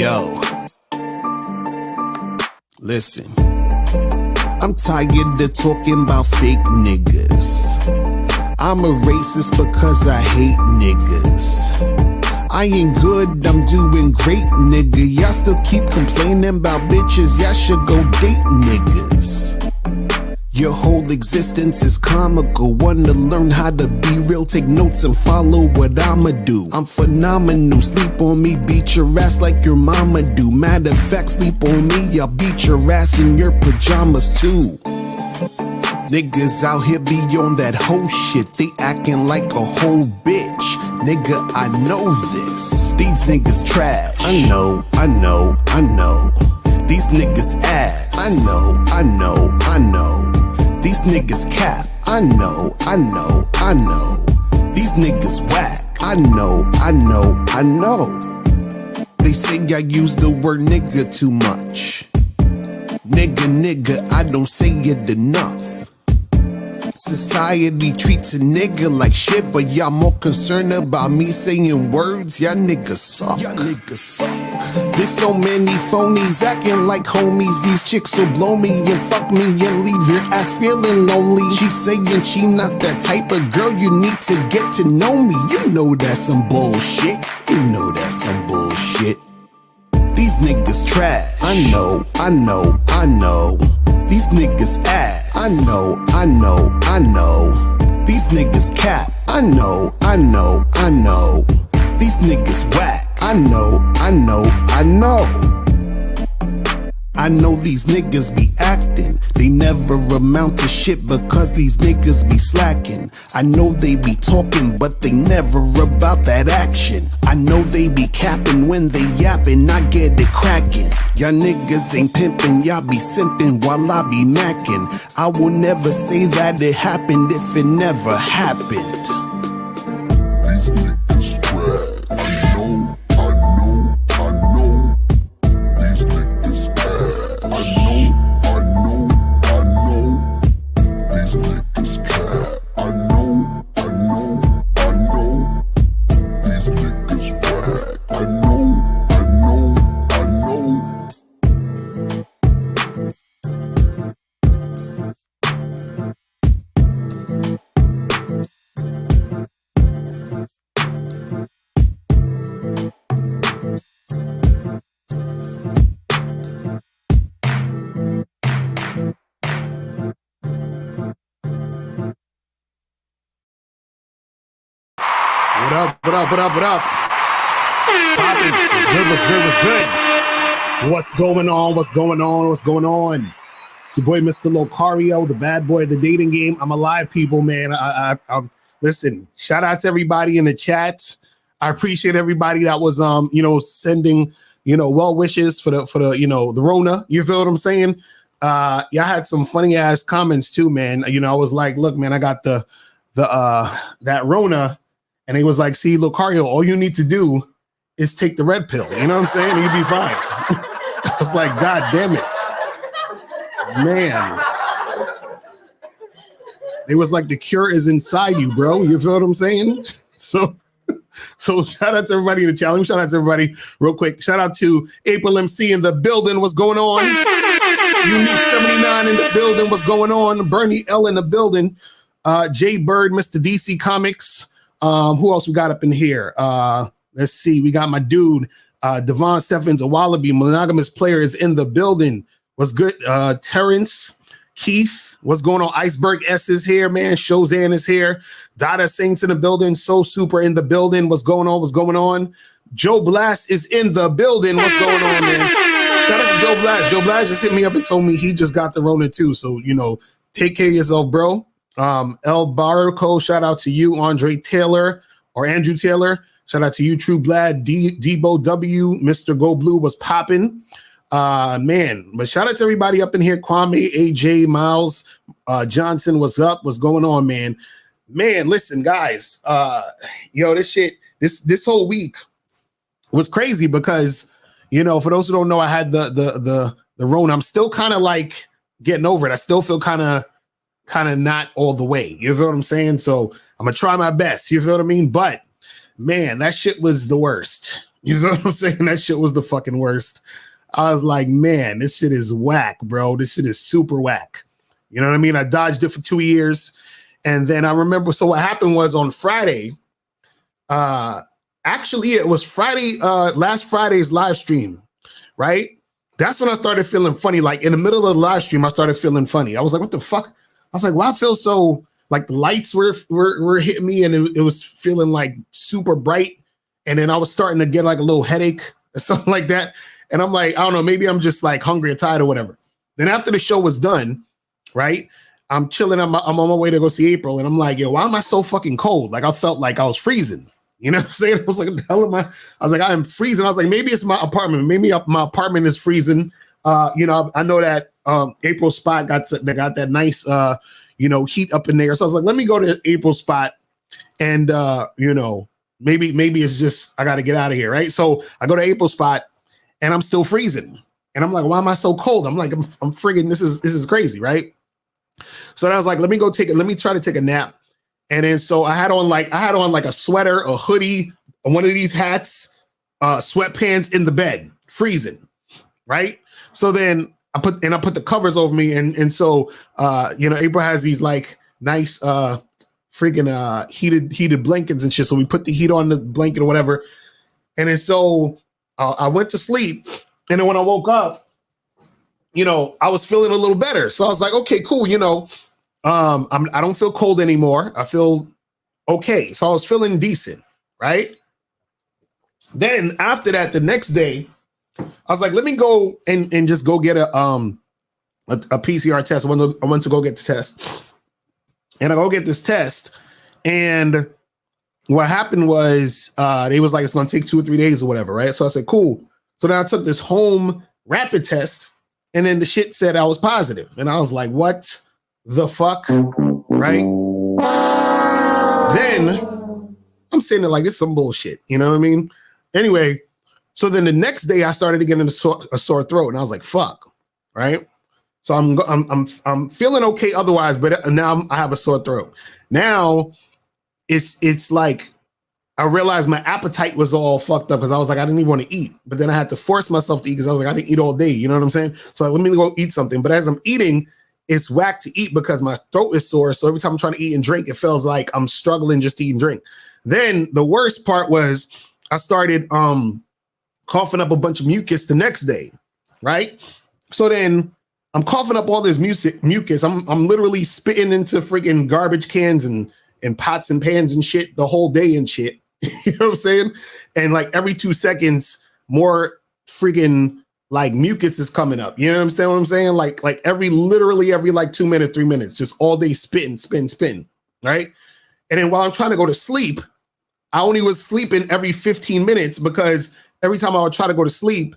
Yo, listen, I'm tired of talking about fake niggas. I'm a racist because I hate niggas. I ain't good, I'm doing great, nigga. Y'all still keep complaining about bitches, y'all should go date niggas. Your whole existence is comical. Wanna learn how to be real, take notes and follow what I'ma do. I'm phenomenal, sleep on me, beat your ass like your mama do. Matter of fact, sleep on me, I'll beat your ass in your pajamas too. Niggas out here be on that whole shit, they acting like a whole bitch. Nigga, I know this, these niggas trash. I know. These niggas ass. I know. These niggas cap. I know. These niggas whack. I know. They say I use the word nigga too much. Nigga, I don't say it enough. Society treats a nigga like shit, but y'all more concerned about me saying words. Y'all niggas suck. There's so many phonies acting like homies. These chicks will blow me and fuck me and leave your ass feeling lonely. She's saying she not that type of girl, you need to get to know me. You know that's some bullshit. These niggas trash. I know. These niggas ass. I know. These niggas cap. I know. These niggas whack. I know these niggas be acting. They never amount to shit because these niggas be slacking. I know they be talking, but they never about that action. I know they be capping when they yapping, I get it cracking. Y'all niggas ain't pimping, y'all be simping while I be macking. I will never say that it happened if it never happened. These niggas trash. What up? What's good? What's going on? It's your boy, Mr. Locario, the bad boy of the dating game. I'm alive, people, man. I'm listen, shout out to everybody in the chat. I appreciate everybody that was, sending, well wishes for the, the Rona. You feel what I'm saying? Y'all had some funny ass comments too, man. I was like, look, man, I got that Rona. And he was like, see, Locario, all you need to do is take the red pill. You know what I'm saying? And you'd be fine. I was like, God damn it. Man. It was like the cure is inside you, bro. You feel what I'm saying? So shout out to everybody in the challenge. Shout out to everybody real quick. Shout out to April MC in the building. What's going on? Unique 79 in the building. What's going on? Bernie L in the building. Jay Bird, Mr. DC Comics. Who else we got up in here? Let's see. We got my dude, Devon Steffens, a Wallaby monogamous player is in the building. What's good? Terrence, Keith, what's going on? Iceberg S is here, man. Shozan is here. Dada Saints in the building. So Super in the building. What's going on? Joe Blast is in the building. What's going on, man? Shout out to Joe Blast. Joe Blast just hit me up and told me he just got the Rona too. So, take care of yourself, bro. El Barco, shout out to you, Andrew Taylor. Shout out to you, True Blad, Debo W, Mr. Go Blue was popping. Man, but shout out to everybody up in here. Kwame, AJ, Miles, Johnson, what's up? What's going on, man? Man, listen, guys. This whole week was crazy because, for those who don't know, I had the Rona. I'm still kind of like getting over it. I still feel kind of not all the way. You feel what I'm saying? So I'm gonna try my best. You feel what I mean? But man, that shit was the worst. You know what I'm saying? That shit was the fucking worst. I was like, man, this shit is whack, bro. This shit is super whack. You know what I mean? I dodged it for 2 years. And then I remember, so what happened was on Friday, actually it was Friday, last Friday's live stream, right? That's when I started feeling funny. Like in the middle of the live stream, I started feeling funny. I was like, what the fuck? I was like, why I feel so, like the lights were hitting me and it was feeling like super bright. And then I was starting to get like a little headache or something like that. And I'm like, I don't know, maybe I'm just like hungry or tired or whatever. Then after the show was done, right? I'm chilling. I'm on my way to go see April. And I'm like, yo, why am I so fucking cold? Like I felt like I was freezing. You know what I'm saying? I was like, what the hell am I? I was like, I am freezing. I was like, maybe it's my apartment. Maybe my apartment is freezing. You know, I know that April spot got that nice, you know, heat up in there. So I was like, let me go to April spot and, you know, maybe it's just, I got to get out of here. Right. So I go to April spot and I'm still freezing. And I'm like, why am I so cold? I'm like, I'm friggin', this is crazy. Right. So then I was like, let me try to take a nap. And then so I had on like a sweater, a hoodie, one of these hats, sweatpants in the bed, freezing. Right. So then I put the covers over me. And so, you know, April has these like nice, freaking heated blankets and shit. So we put the heat on the blanket or whatever. And then so I went to sleep. And then when I woke up, you know, I was feeling a little better. So I was like, okay, cool. You know, I don't feel cold anymore. I feel okay. So I was feeling decent. Right. Then after that, the next day, I was like, let me go and just go get a PCR test. I went to go get the test. And I go get this test. And what happened was they was like, it's going to take 2 or 3 days or whatever, right? So I said, cool. So then I took this home rapid test. And then the shit said I was positive. And I was like, what the fuck? Right? Then I'm sitting there like, this is some bullshit. You know what I mean? Anyway, so then the next day I started to get a sore throat. And I was like, fuck. Right? So I'm feeling okay otherwise, but now I have a sore throat. Now it's like I realized my appetite was all fucked up because I was like, I didn't even want to eat. But then I had to force myself to eat because I was like, I didn't eat all day. You know what I'm saying? So let me go eat something. But as I'm eating, it's whack to eat because my throat is sore. So every time I'm trying to eat and drink, it feels like I'm struggling just to eat and drink. Then the worst part was I started coughing up a bunch of mucus the next day, right? So then I'm coughing up all this mucus. I'm literally spitting into freaking garbage cans and pots and pans and shit the whole day and shit. You know what I'm saying? And like every 2 seconds, more freaking like mucus is coming up. You know what I'm saying? Like literally every like 2 minutes, 3 minutes, just all day spin. Right. And then while I'm trying to go to sleep, I only was sleeping every 15 minutes because every time I would try to go to sleep,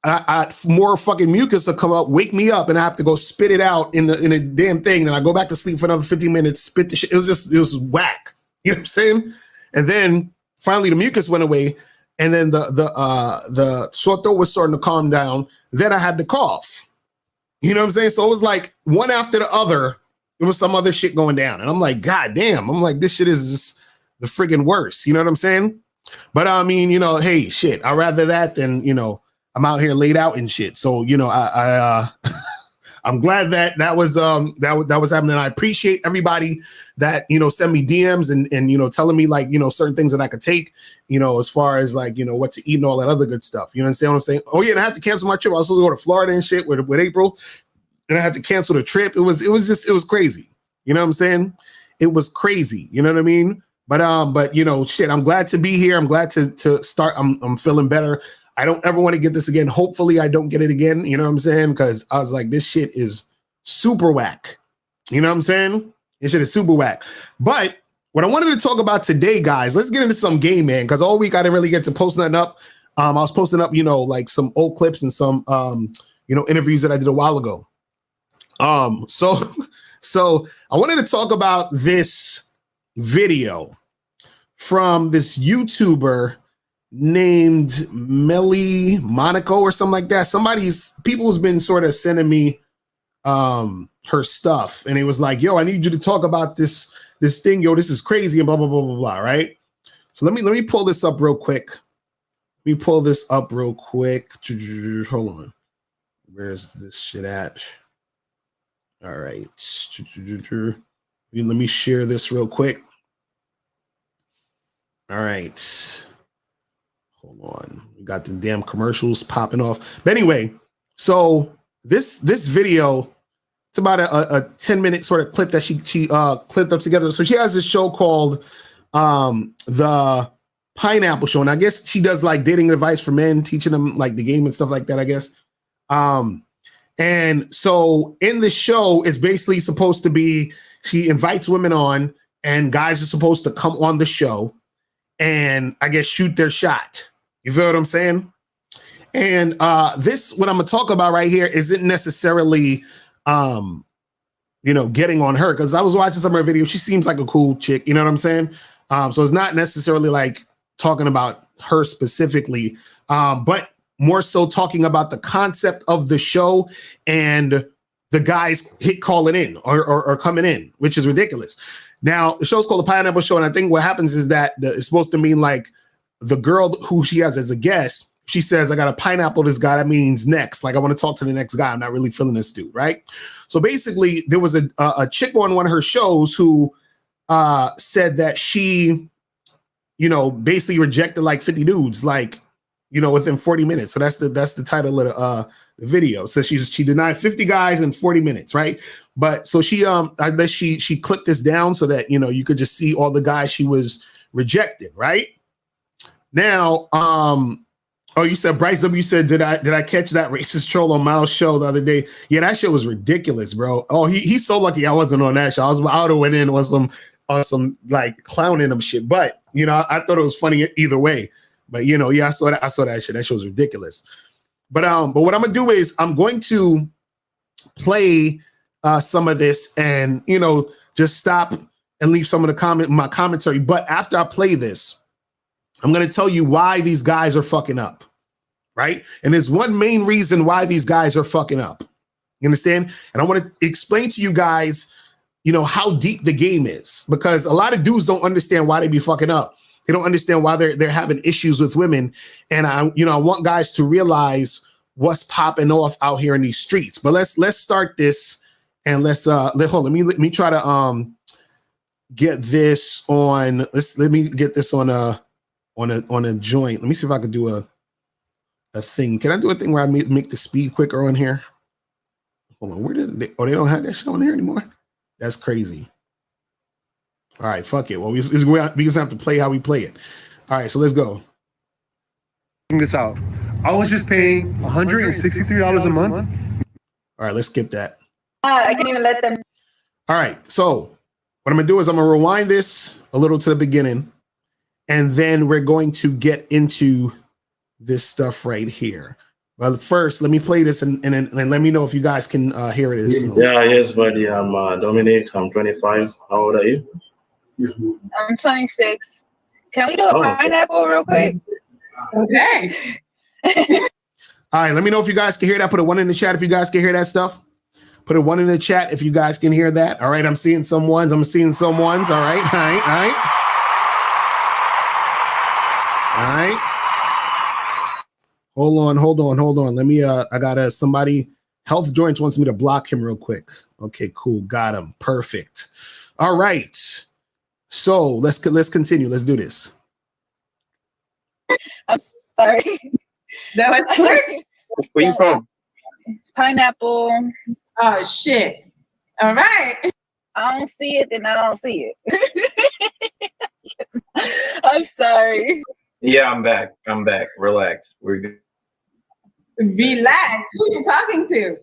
I more fucking mucus will come up, wake me up, and I have to go spit it out in a damn thing. And I go back to sleep for another 15 minutes, spit the shit. It was whack. You know what I'm saying? And then finally the mucus went away, and then the sore throat was starting to calm down. Then I had the cough. You know what I'm saying? So it was like one after the other. There was some other shit going down, and I'm like, God damn! I'm like, this shit is just the friggin' worst. You know what I'm saying? But I mean, you know, hey, shit. I'd rather that than, you know, I'm out here laid out and shit. So, you know, I'm glad that was happening. I appreciate everybody that, you know, send me DMs and, you know, telling me like, you know, certain things that I could take, you know, as far as like, you know, what to eat and all that other good stuff. You understand what I'm saying? Oh yeah. And I had to cancel my trip. I was supposed to go to Florida and shit with April, and I had to cancel the trip. It was crazy. You know what I'm saying? It was crazy. You know what I mean? But you know, shit, I'm glad to be here. I'm glad to start. I'm feeling better. I don't ever want to get this again. Hopefully I don't get it again. You know what I'm saying? Because I was like, this shit is super whack. You know what I'm saying? This shit is super whack. But what I wanted to talk about today, guys, let's get into some game, man. Because all week I didn't really get to post nothing up. I was posting up, you know, like some old clips and some, you know, interviews that I did a while ago. So I wanted to talk about this video from this YouTuber named Melly Monaco or something like that. People's been sort of sending me her stuff, and it was like, yo, I need you to talk about this thing, yo, this is crazy and blah blah blah blah blah, right? So let me pull this up real quick. me pull this up real quick. Hold on. Where's this shit at? All right. Let me share this real quick. All right. Hold on. We got the damn commercials popping off. But anyway, so this video, it's about a 10-minute sort of clip that she clipped up together. So she has this show called The Pineapple Show. And I guess she does like dating advice for men, teaching them like the game and stuff like that, I guess. And so in the show, it's basically supposed to be, she invites women on and guys are supposed to come on the show and I guess shoot their shot. You feel what I'm saying? And this, what I'm gonna talk about right here, isn't necessarily, getting on her, because I was watching some of her videos. She seems like a cool chick. You know what I'm saying? So it's not necessarily like talking about her specifically, but more so talking about the concept of the show and the guys calling in or coming in, which is ridiculous. Now, the show's called The Pineapple Show, and I think what happens is that it's supposed to mean like the girl who she has as a guest, she says, I got a pineapple this guy, that means next. Like, I want to talk to the next guy. I'm not really feeling this dude, right? So basically, there was a chick on one of her shows who said that she, basically rejected like 50 dudes, like, within 40 minutes. So that's the title of the video. So she denied 50 guys in 40 minutes, right? But so she clipped this down so that you could just see all the guys she was rejected, right? Now, oh, you said Bryce W said, did I catch that racist troll on Miles' show the other day? Yeah, that shit was ridiculous, bro. Oh, he's so lucky I wasn't on that show. I would have went in on some like clowning him shit. But I thought it was funny either way. But yeah, I saw that shit. That shit was ridiculous. But what I'm gonna do is I'm going to play some of this and just stop and leave some of my commentary. But after I play this, I'm going to tell you why these guys are fucking up, right? And there's one main reason why these guys are fucking up. You understand? And I want to explain to you guys, how deep the game is, because a lot of dudes don't understand why they be fucking up. They don't understand why they're having issues with women. And I want guys to realize what's popping off out here in these streets. But let's start this and let me try to get this on. Let me get this on a joint. Let me see if I could do a thing. Can I do a thing where I make the speed quicker on here? Hold on. Where did they? Oh, they don't have that shit on here anymore. That's crazy. All right, fuck it. Well, we just have to play how we play it. All right, so let's go. Check this out. I was just paying $163 a month. All right, let's skip that. I can't even let them. All right, so what I'm gonna do is I'm gonna rewind this a little to the beginning. And then we're going to get into this stuff right here. But first, let me play this and let me know if you guys can hear it. Yeah, yes, buddy. I'm Dominic. I'm 25. How old are you? I'm 26. Can we do a pineapple real quick? Okay. All right, let me know if you guys can hear that. Put a 1 in the chat if you guys can hear that stuff. Put a 1 in the chat if you guys can hear that. All right, I'm seeing some ones. All right, all right. All right. Hold on. Let me, I got somebody, Health Joints wants me to block him real quick. Okay, cool. Got him. Perfect. All right. So let's continue. Let's do this. I'm sorry. That was quick. Where you from? Pineapple. Oh, shit. All right. I don't see it, then I don't see it. I'm sorry. Yeah, I'm back. Relax. We're good. Relax. Who are you talking to?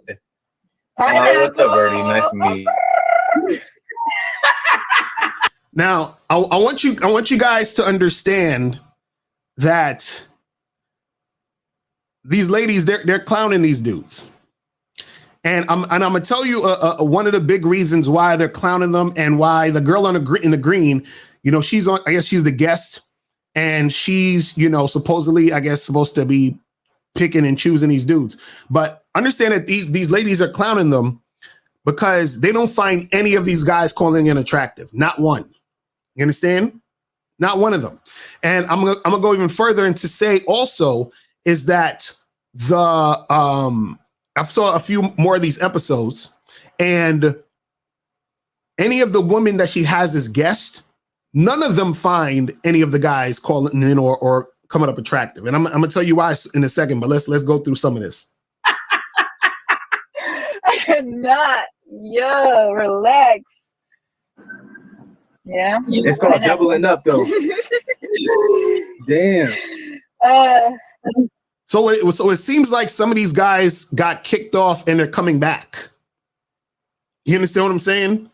What's up, Birdie? Nice to meet you. Now, I want you guys to understand that these ladies, they're clowning these dudes. And I'm gonna tell you one of the big reasons why they're clowning them and why the girl in the green, she's on. I guess she's the guest, and she's supposedly supposed to be picking and choosing these dudes. But understand that these ladies are clowning them because they don't find any of these guys calling in attractive. Not one. You understand? Not one of them. And I'm gonna go even further and to say also is that I've saw a few more of these episodes, and any of the women that she has as guests, none of them find any of the guys calling in or coming up attractive. And I'm gonna tell you why in a second, but let's go through some of this. I cannot. Yo, relax. Yeah. It's called doubling up, though. Damn. So it seems like some of these guys got kicked off and they're coming back. You understand what I'm saying?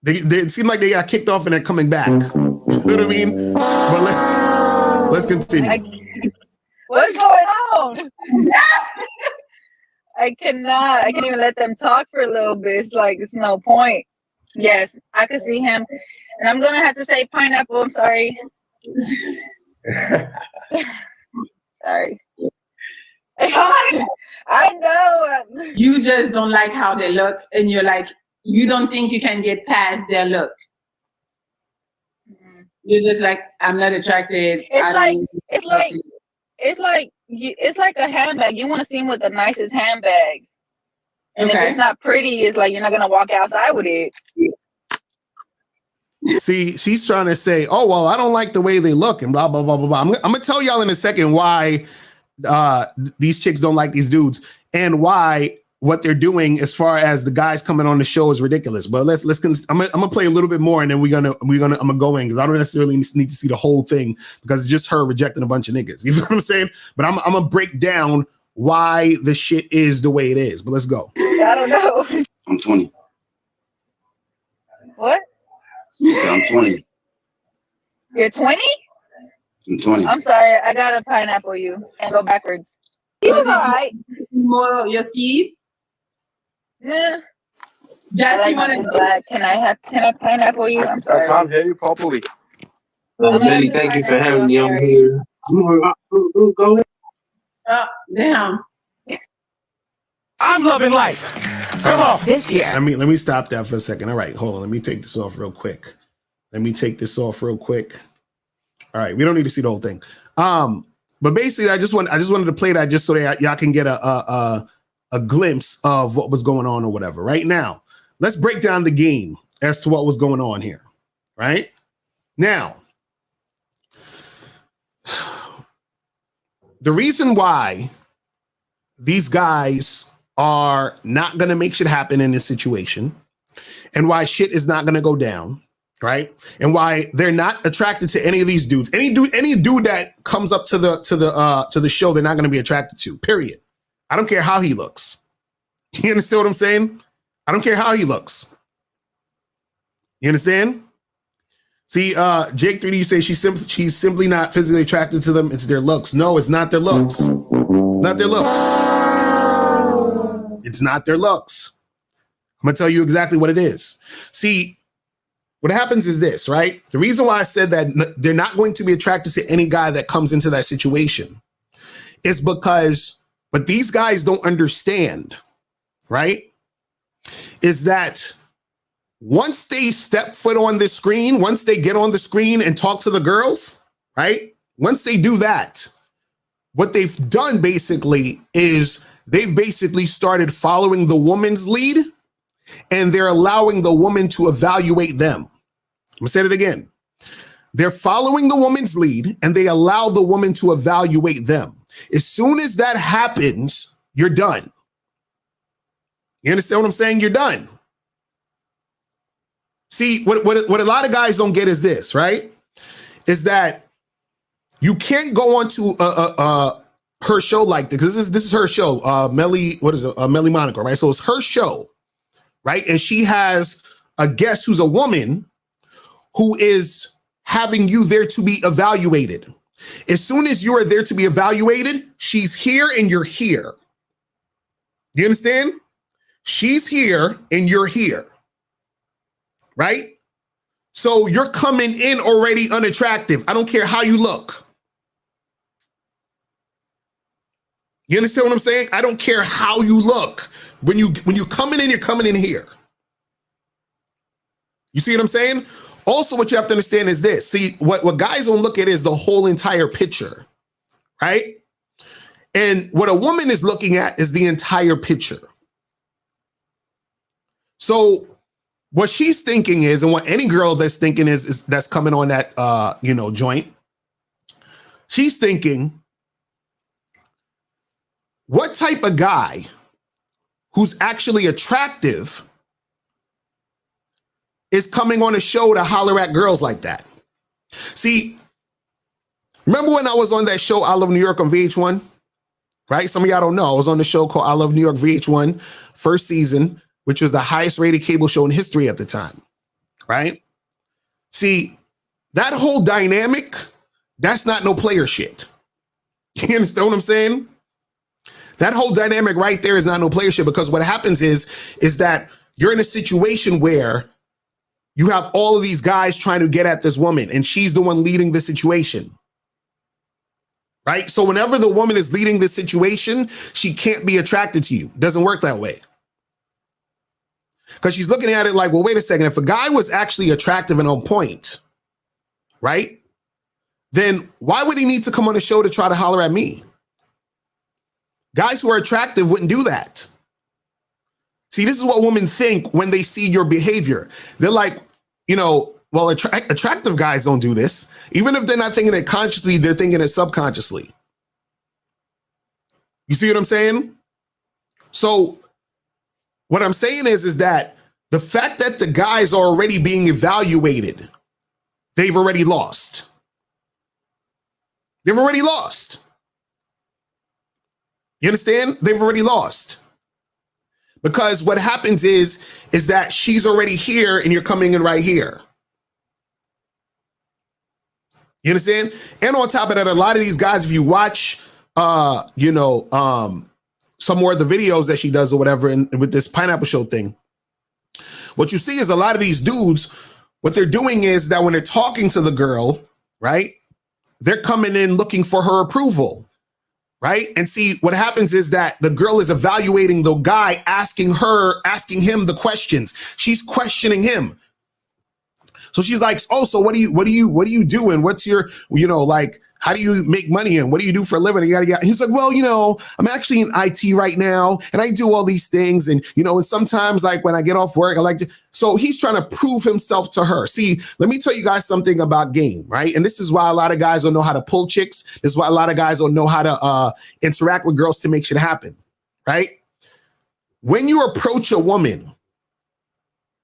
They seem like they got kicked off and they're coming back. You know what I mean? But let's continue. What's going on? I can't even let them talk for a little bit. It's like it's no point. Yes, I could see him. And I'm gonna have to say pineapple. I'm sorry. Sorry. I know. You just don't like how they look, and you're like, you don't think you can get past their look. You're just like, I'm not attracted. It's like a handbag. You want to see him with the nicest handbag. And if it's not pretty, it's like you're not gonna walk outside with it. See, she's trying to say, oh, well, I don't like the way they look and blah, blah, blah, blah, blah. I'm going to tell y'all in a second why these chicks don't like these dudes and why what they're doing as far as the guys coming on the show is ridiculous. But I'm gonna play a little bit more and then I'm gonna go in because I don't necessarily need to see the whole thing because it's just her rejecting a bunch of niggas. You know what I'm saying? But I'm gonna break down why the shit is the way it is. But let's go. I don't know. I'm 20. What? I'm 20. You're 20? I'm 20. I'm sorry, I gotta pineapple you and go backwards. He was all right. More your speed. Nah. Just Black. Can I pineapple you? I'm sorry. I can't hear you properly. Betty, thank you for having me on here. Go ahead. Oh, damn. I'm loving life. Come on. This year. Let me stop that for a second. All right, hold on. Let me take this off real quick. All right, we don't need to see the whole thing. But basically, I just wanted to play that just so that y'all can get a glimpse of what was going on or whatever. Right now, let's break down the game as to what was going on here. Right now, the reason why these guys are not going to make shit happen in this situation and why shit is not going to go down, right? And why they're not attracted to any of these dudes. Any dude that comes up to the show, they're not going to be attracted to, period. I don't care how he looks. You understand what I'm saying? I don't care how he looks. You understand? See, Jake 3D says she's simply not physically attracted to them. It's their looks. No, it's not their looks. Not their looks. It's not their looks. I'm gonna tell you exactly what it is. See, what happens is this, right? The reason why I said that they're not going to be attracted to any guy that comes into that situation is because, but these guys don't understand, right? Is that once they step foot on this screen, once they get on the screen and talk to the girls, right? Once they do that, what they've done basically is they've basically started following the woman's lead and they're allowing the woman to evaluate them. I'm gonna say it again. They're following the woman's lead and they allow the woman to evaluate them. As soon as that happens, you're done. You understand what I'm saying? You're done. See, what a lot of guys don't get is this, right? Is that you can't go onto her show like this. This is her show. Melly Monaco, right? So it's her show, right? And she has a guest who's a woman who is having you there to be evaluated. As soon as you are there to be evaluated, she's here and you're here. You understand? She's here and you're here. Right? So you're coming in already unattractive. I don't care how you look. You understand what I'm saying? I don't care how you look. When you coming in, you're coming in here. You see what I'm saying? Also, what you have to understand is this. See, what guys don't look at is the whole entire picture, right? And what a woman is looking at is the entire picture. So what she's thinking is, and what any girl that's thinking is that's coming on that joint, she's thinking, what type of guy who's actually attractive is coming on a show to holler at girls like that? See, remember when I was on that show I Love New York on VH1? Right? Some of y'all don't know. I was on the show called I Love New York VH1, first season, which was the highest rated cable show in history at the time. Right? See, that whole dynamic, that's not no player shit. You understand what I'm saying? That whole dynamic right there is not no player shit, because what happens is that you're in a situation where you have all of these guys trying to get at this woman, and she's the one leading the situation. Right? So whenever the woman is leading the situation, she can't be attracted to you. Doesn't work that way. Because she's looking at it like, well, wait a second. If a guy was actually attractive and on point, right, then why would he need to come on the show to try to holler at me? Guys who are attractive wouldn't do that. See, this is what women think when they see your behavior. They're like, well, attractive guys don't do this. Even if they're not thinking it consciously, they're thinking it subconsciously. You see what I'm saying? So what I'm saying is that the fact that the guys are already being evaluated, they've already lost. They've already lost. You understand? They've already lost. Because what happens is that she's already here and you're coming in right here. You understand? And on top of that, a lot of these guys, if you watch, some more of the videos that she does or whatever, and with this Pineapple Show thing, what you see is a lot of these dudes, what they're doing is that when they're talking to the girl, right, they're coming in looking for her approval, right? And see, what happens is that the girl is evaluating the guy, asking him the questions. She's questioning him. So she's like, oh, so what are you doing? What's your, how do you make money and what do you do for a living? And he's like, well, I'm actually in IT right now and I do all these things. And, and sometimes like when I get off work, I like to, so he's trying to prove himself to her. See, let me tell you guys something about game, right? And this is why a lot of guys don't know how to pull chicks. This is why a lot of guys don't know how to interact with girls to make shit happen, right? When you approach a woman,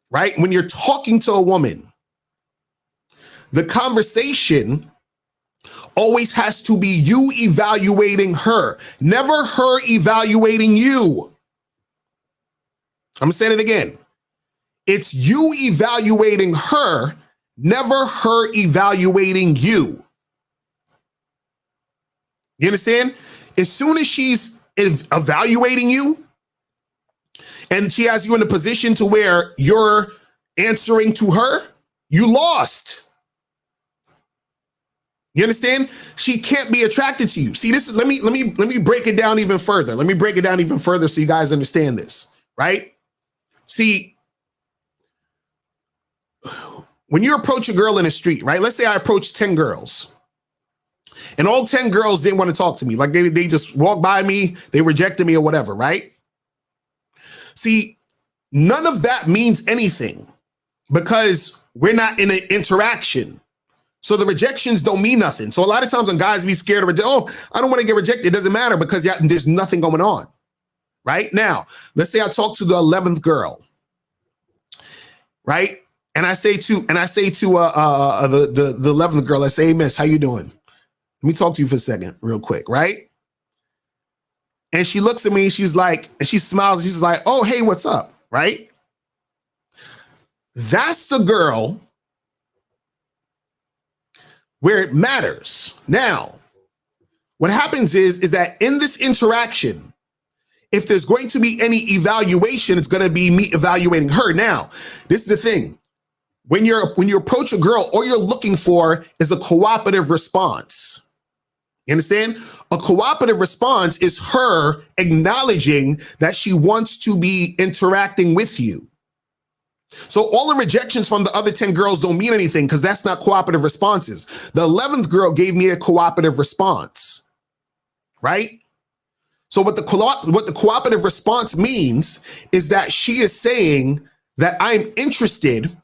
right? When you're talking to a woman, the conversation always has to be you evaluating her, never her evaluating you. I'm saying it again. It's you evaluating her, never her evaluating you. You understand? As soon as she's evaluating you and she has you in a position to where you're answering to her, you lost. You understand? She can't be attracted to you. See, this is let me break it down even further. Let me break it down even further so you guys understand this, right? See, when you approach a girl in the street, right? Let's say I approach 10 girls and all 10 girls didn't want to talk to me. Like they just walked by me, they rejected me or whatever, right? See, none of that means anything because we're not in an interaction. So the rejections don't mean nothing. So a lot of times when guys be scared of rejection, oh, I don't want to get rejected. It doesn't matter because there's nothing going on. Right now, let's say I talk to the 11th girl, right? And I say to the 11th girl, I say, hey, miss, how you doing? Let me talk to you for a second, real quick, right? And she looks at me, she's like, and she smiles, and she's like, oh, hey, what's up, right? That's the girl where it matters. Now, what happens is that in this interaction, if there's going to be any evaluation, it's going to be me evaluating her. Now, this is the thing. When you approach a girl, all you're looking for is a cooperative response. You understand? A cooperative response is her acknowledging that she wants to be interacting with you. So all the rejections from the other 10 girls don't mean anything because that's not cooperative responses. The 11th girl gave me a cooperative response, right? So what the cooperative response means is that she is saying that I'm interested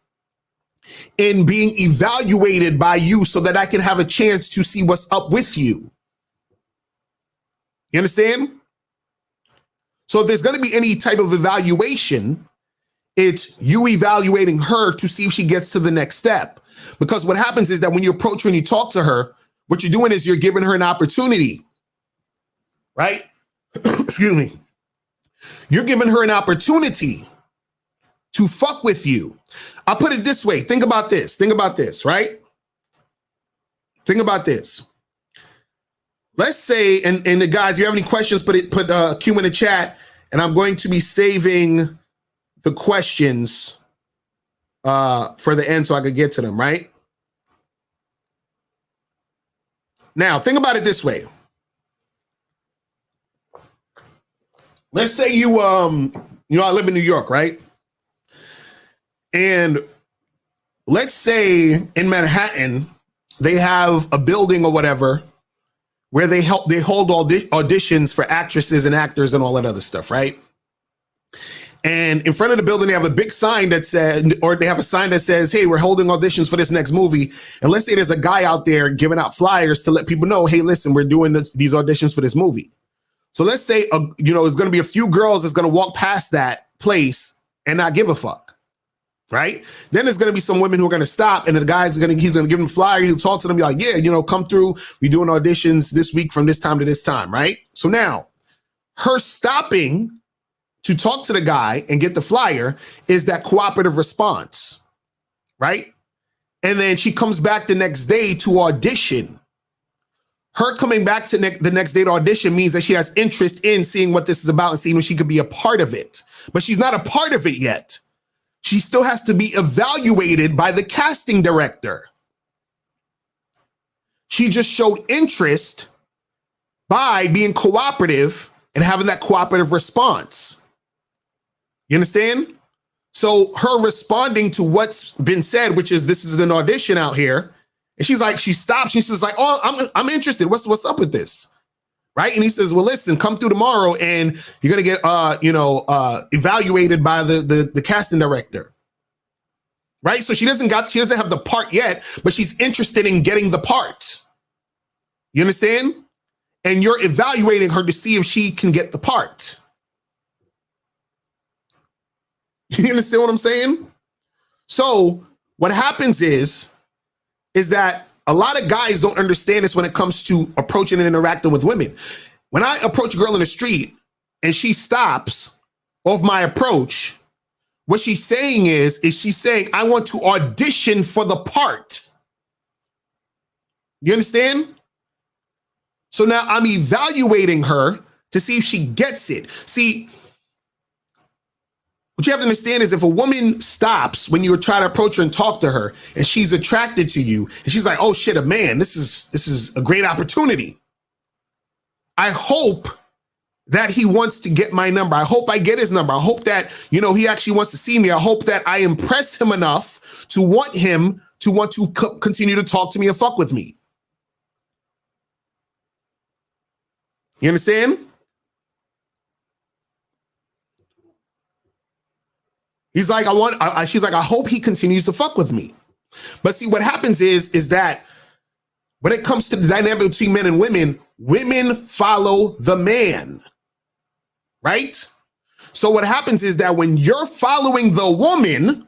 in being evaluated by you so that I can have a chance to see what's up with you. You understand? So if there's going to be any type of evaluation, it's you evaluating her to see if she gets to the next step. Because what happens is that when you approach her and you talk to her, what you're doing is you're giving her an opportunity, right? Excuse me. You're giving her an opportunity to fuck with you. I'll put it this way. Think about this. Think about this, right? Think about this. Let's say, and the guys, if you have any questions, put Q in the chat, and I'm going to be saving the questions for the end so I could get to them, right? Now, think about it this way. Let's say you I live in New York, right? And let's say in Manhattan, they have a building or whatever where they hold auditions for actresses and actors and all that other stuff, right? And in front of the building, they have a big sign that said, or they have a sign that says, hey, we're holding auditions for this next movie. And let's say there's a guy out there giving out flyers to let people know, hey, listen, we're doing these auditions for this movie. So let's say, there's going to be a few girls that's going to walk past that place and not give a fuck, right? Then there's going to be some women who are going to stop, and the guy's he's going to give them a flyer. He'll talk to them, be like, yeah, come through. We're doing auditions this week from this time to this time, right? So now her stopping to talk to the guy and get the flyer is that cooperative response, right? And then she comes back the next day to audition. Her coming back to the next day to audition means that she has interest in seeing what this is about and seeing if she could be a part of it. But she's not a part of it yet. She still has to be evaluated by the casting director. She just showed interest by being cooperative and having that cooperative response. You understand? So her responding to what's been said, which is this is an audition out here. And she's like, she stops. She's like, oh, I'm interested. What's up with this? Right. And he says, well, listen, come through tomorrow and you're going to get, evaluated by the casting director. Right. So she doesn't have the part yet, but she's interested in getting the part. You understand? And you're evaluating her to see if she can get the part. You understand what I'm saying? So what happens is that a lot of guys don't understand this when it comes to approaching and interacting with women. When I approach a girl in the street and she stops off my approach, what she's saying is she's saying, I want to audition for the part. You understand? So now I'm evaluating her to see if she gets it. See, what you have to understand is if a woman stops when you try to approach her and talk to her and she's attracted to you and she's like, oh shit, a man, this is a great opportunity. I hope that he wants to get my number. I hope I get his number. I hope that, he actually wants to see me. I hope that I impress him enough to want him to want to continue to talk to me and fuck with me. You understand? He's like, she's like, I hope he continues to fuck with me. But see, what happens is that when it comes to the dynamic between men and women follow the man, right? So what happens is that when you're following the woman,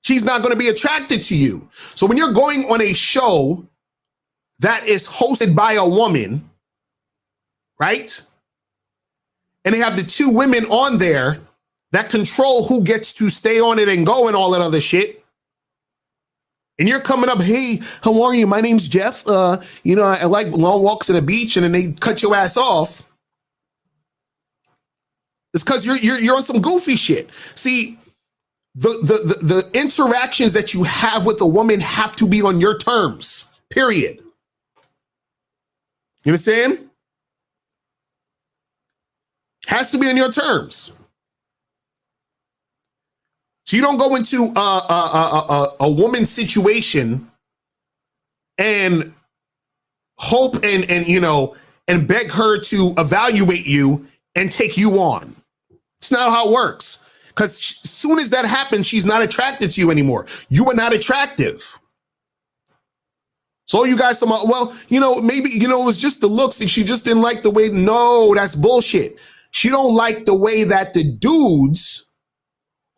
she's not going to be attracted to you. So when you're going on a show that is hosted by a woman, right? And they have the two women on there that control who gets to stay on it and go and all that other shit. And you're coming up, hey, how are you? My name's Jeff. I like long walks on the beach, and then they cut your ass off. It's because you're on some goofy shit. See, the interactions that you have with a woman have to be on your terms, period. You understand? Has to be on your terms. So you don't go into a woman's situation and hope and beg her to evaluate you and take you on. It's not how it works. Because as soon as that happens, she's not attracted to you anymore. You are not attractive. So you guys, maybe, it was just the looks and she just didn't like the way. No, that's bullshit. She don't like the way that the dudes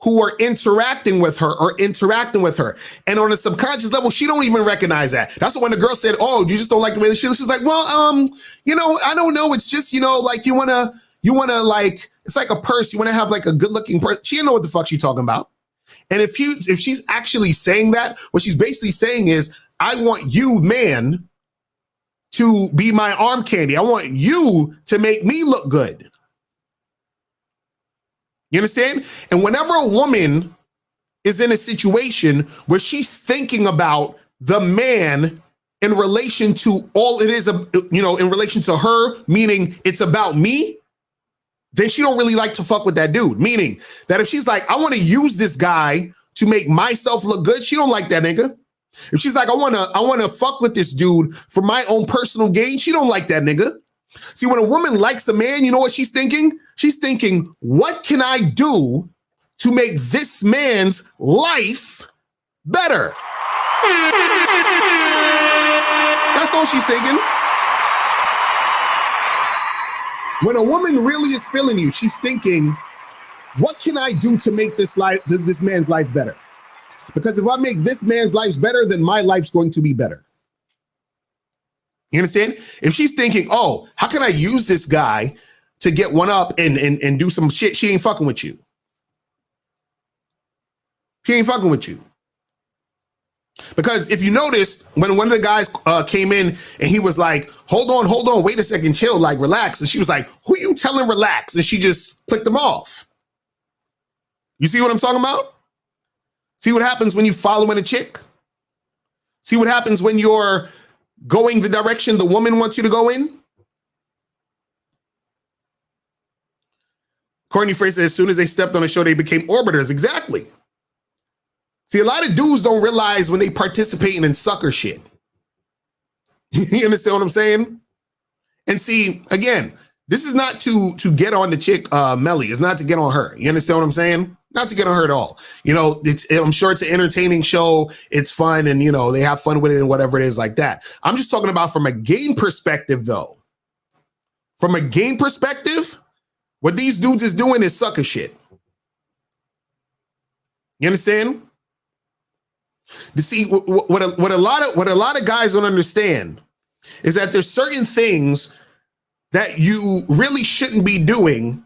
who are interacting with her are interacting with her. And on a subconscious level, she don't even recognize that. That's when the girl said, oh, you just don't like the way that she's like, well, I don't know. It's just, like you want to like, it's like a purse. You want to have like a good looking person. She didn't know what the fuck she's talking about. And if she's actually saying that, what she's basically saying is, I want you, man, to be my arm candy. I want you to make me look good. You understand? And whenever a woman is in a situation where she's thinking about the man in relation to all it is, in relation to her, meaning it's about me, then she don't really like to fuck with that dude. Meaning that if she's like, I want to use this guy to make myself look good, she don't like that nigga. If she's like, I want to fuck with this dude for my own personal gain, she don't like that nigga. See, when a woman likes a man, you know what she's thinking? She's thinking, what can I do to make this man's life better? That's all she's thinking. When a woman really is feeling you, she's thinking, what can I do to make this man's life better? Because if I make this man's life better, then my life's going to be better. You understand? If she's thinking, oh, how can I use this guy to get one up and do some shit, she ain't fucking with you. She ain't fucking with you. Because if you noticed, when one of the guys came in and he was like, hold on, wait a second, chill, like relax. And she was like, who you telling relax? And she just clicked him off. You see what I'm talking about? See what happens when you following a chick? See what happens when you're going the direction the woman wants you to go in? Courtney Frey said, as soon as they stepped on the show, they became orbiters. Exactly. See, a lot of dudes don't realize when they participating in sucker shit. You understand what I'm saying? And see, again, this is not to get on the chick, Melly. It's not to get on her. You understand what I'm saying? Not to get on her at all. I'm sure it's an entertaining show. It's fun and, they have fun with it and whatever it is like that. I'm just talking about from a game perspective, though. From a game perspective, what these dudes is doing is sucker shit. You understand? To see what a lot of guys don't understand is that there's certain things that you really shouldn't be doing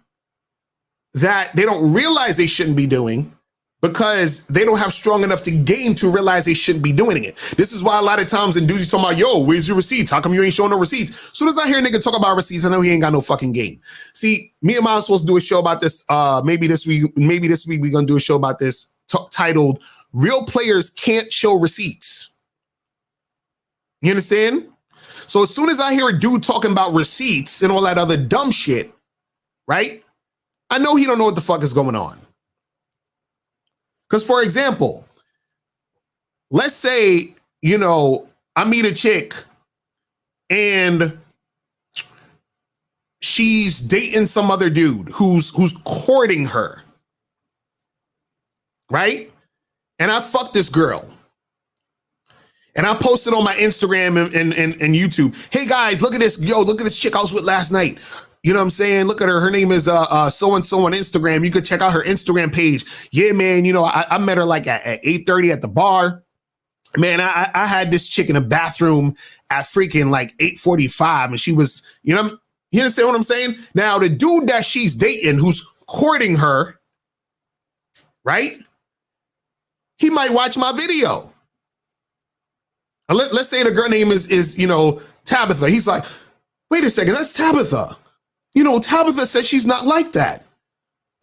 that they don't realize they shouldn't be doing because they don't have strong enough to game to realize they shouldn't be doing it. This is why a lot of times in dudes talking about, yo, where's your receipts? How come you ain't showing no receipts? As soon as I hear a nigga talk about receipts, I know he ain't got no fucking game. See, me and Mom supposed to do a show about this. Maybe this week we're going to do a show about this titled Real Players Can't Show Receipts. You understand? So as soon as I hear a dude talking about receipts and all that other dumb shit, right? I know he don't know what the fuck is going on. Because, for example, let's say, I meet a chick and she's dating some other dude who's courting her, right? And I fuck this girl. And I posted on my Instagram and YouTube, hey guys, look at this. Yo, look at this chick I was with last night. You know what I'm saying? Look at her. Her name is so-and-so on Instagram. You could check out her Instagram page. Yeah, man. I met her like at 8:30 at the bar. Man, I had this chick in the bathroom at freaking like 8:45. And she was, you understand what I'm saying? Now, the dude that she's dating who's courting her, right? He might watch my video. Let's say the girl name is Tabitha. He's like, wait a second, that's Tabitha. Tabitha said she's not like that.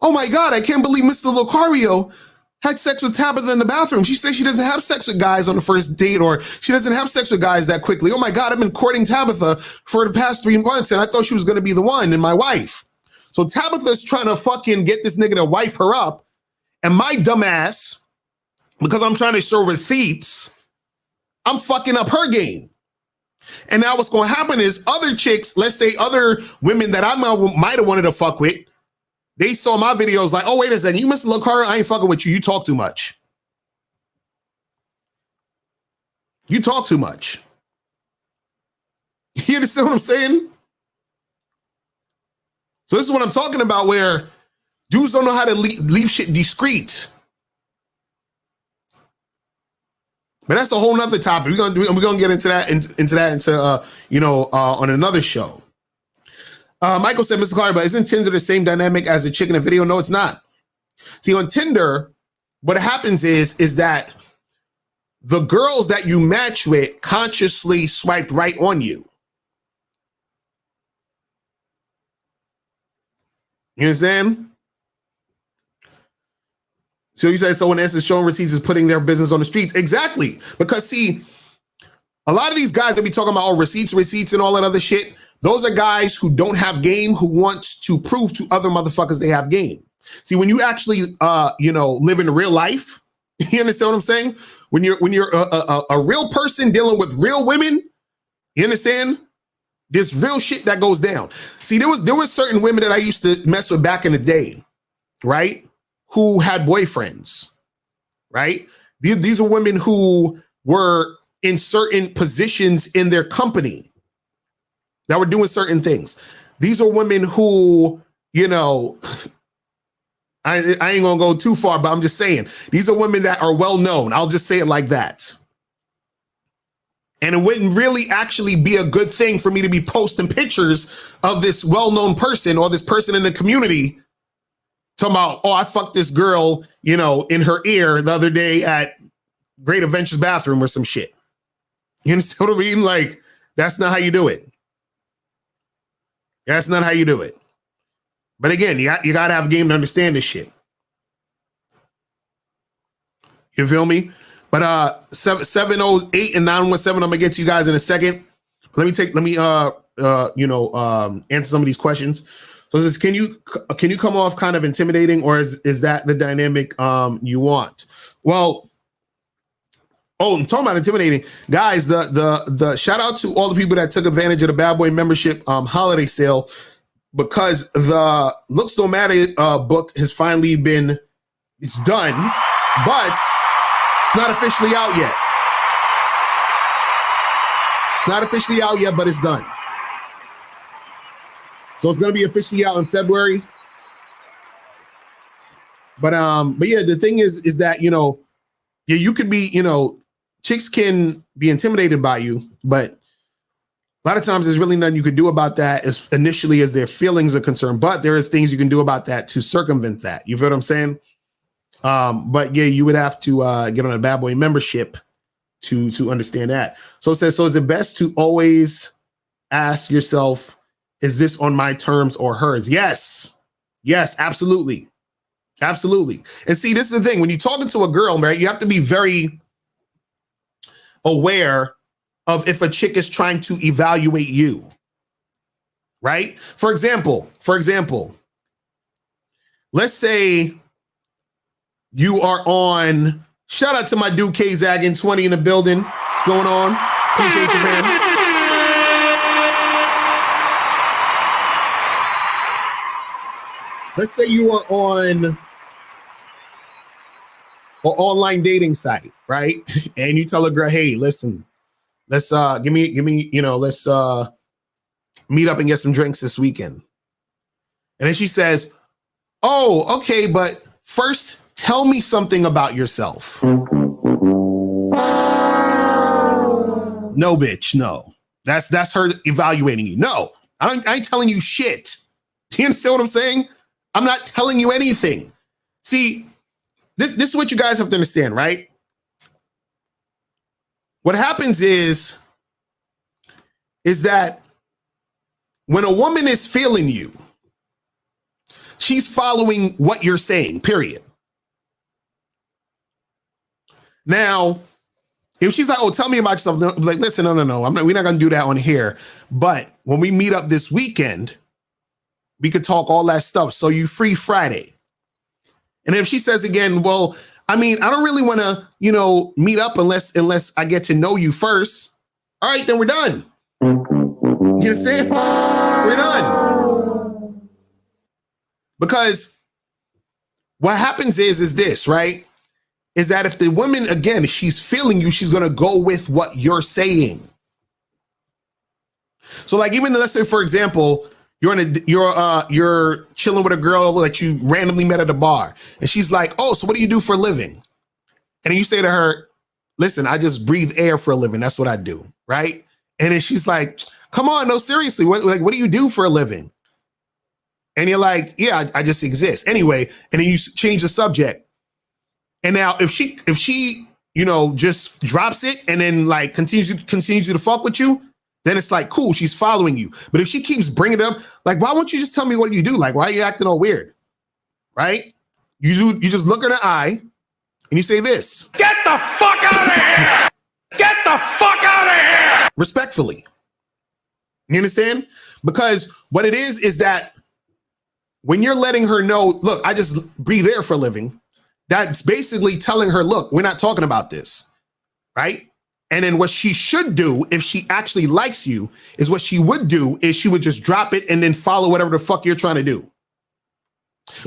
Oh my God, I can't believe Mr. Locario had sex with Tabitha in the bathroom. She said she doesn't have sex with guys on the first date, or she doesn't have sex with guys that quickly. Oh my God, I've been courting Tabitha for the past 3 months and I thought she was going to be the one and my wife. So Tabitha's trying to fucking get this nigga to wife her up. And my dumb ass, because I'm trying to show receipts, I'm fucking up her game. And now what's going to happen is other chicks, let's say other women that I might have wanted to fuck with, they saw my videos like, oh, wait a second, you Mr. Locario, I ain't fucking with you. You talk too much. You talk too much. You understand what I'm saying? So this is what I'm talking about, where dudes don't know how to leave shit discreet. But that's a whole nother topic. We're gonna get into that on another show. Michael said, Mr. Clark, but isn't Tinder the same dynamic as a chick in a video? No, it's not. See, on Tinder, what happens is that the girls that you match with consciously swiped right on you. You understand? So you say someone else is showing receipts is putting their business on the streets. Exactly. Because see, a lot of these guys that be talking about receipts and all that other shit, those are guys who don't have game, who want to prove to other motherfuckers they have game. See, when you actually live in real life, you understand what I'm saying? When you're a real person dealing with real women, you understand? There's real shit that goes down. See, there was certain women that I used to mess with back in the day, right? Who had boyfriends, right? These are women who were in certain positions in their company that were doing certain things. These are women who, I ain't gonna go too far, but I'm just saying, these are women that are well known. I'll just say it like that. And it wouldn't really actually be a good thing for me to be posting pictures of this well-known person or this person in the community talking about, oh, I fucked this girl, in her ear the other day at Great Adventures bathroom or some shit. You understand what I mean? Like, that's not how you do it. That's not how you do it. But again, you got to have game to understand this shit. You feel me? But 708 and 917, I'm gonna get to you guys in a second. Let me answer some of these questions. So this, can you come off kind of intimidating, or is that the dynamic you want? Well, I'm talking about intimidating, guys. The shout out to all the people that took advantage of the Bad Boy membership holiday sale, because the Looks Don't Matter book has finally done, but it's not officially out yet. It's not officially out yet, but it's done. So it's going to be officially out in February. But yeah, the thing is that, you could be, chicks can be intimidated by you, but a lot of times there's really nothing you could do about that as initially as their feelings are concerned. But there is things you can do about that to circumvent that. You feel what I'm saying? But yeah, you would have to get on a Bad Boy membership to understand that. So it says, so is it best to always ask yourself, is this on my terms or hers? Yes, absolutely. Absolutely. And see, this is the thing. When you're talking to a girl, right, you have to be very aware of if a chick is trying to evaluate you, right? For example, let's say you are on, shout out to my dude K-Zaggin 20 in the building. What's going on? Appreciate you, man. Let's say you are on an online dating site, right? And you tell a girl, hey, listen, let's let's meet up and get some drinks this weekend. And then she says, oh, okay, but first tell me something about yourself. No, bitch, no. That's her evaluating you. No, I ain't telling you shit. Do you understand what I'm saying? I'm not telling you anything. See, this is what you guys have to understand, right? What happens is that when a woman is feeling you, she's following what you're saying, period. Now, if she's like, oh, tell me about yourself, like, listen, no, we're not going to do that on here. But when we meet up this weekend, we could talk all that stuff. So you free Friday. And if she says again, well, I mean, I don't really want to, meet up unless I get to know you first. All right, then we're done. You understand? We're done. Because what happens is this, right? Is that if the woman, again, she's feeling you, she's going to go with what you're saying. So like, even let's say, for example, you're chilling with a girl that you randomly met at a bar, and she's like, oh, so what do you do for a living? And then you say to her, listen, I just breathe air for a living. That's what I do. Right. And then she's like, come on, no, seriously. What do you do for a living? And you're like, yeah, I just exist. Anyway, and then you change the subject. And now if she, just drops it and then like continues to fuck with you, then it's like, cool, she's following you. But if she keeps bringing it up, like, why won't you just tell me what you do? Like, why are you acting all weird? Right? You just look her in the eye and you say this. Get the fuck out of here! Get the fuck out of here! Respectfully. You understand? Because what it is that when you're letting her know, look, I just breathe air for a living, that's basically telling her, look, we're not talking about this. Right? And then what she should do, if she actually likes you, is what she would do is she would just drop it and then follow whatever the fuck you're trying to do.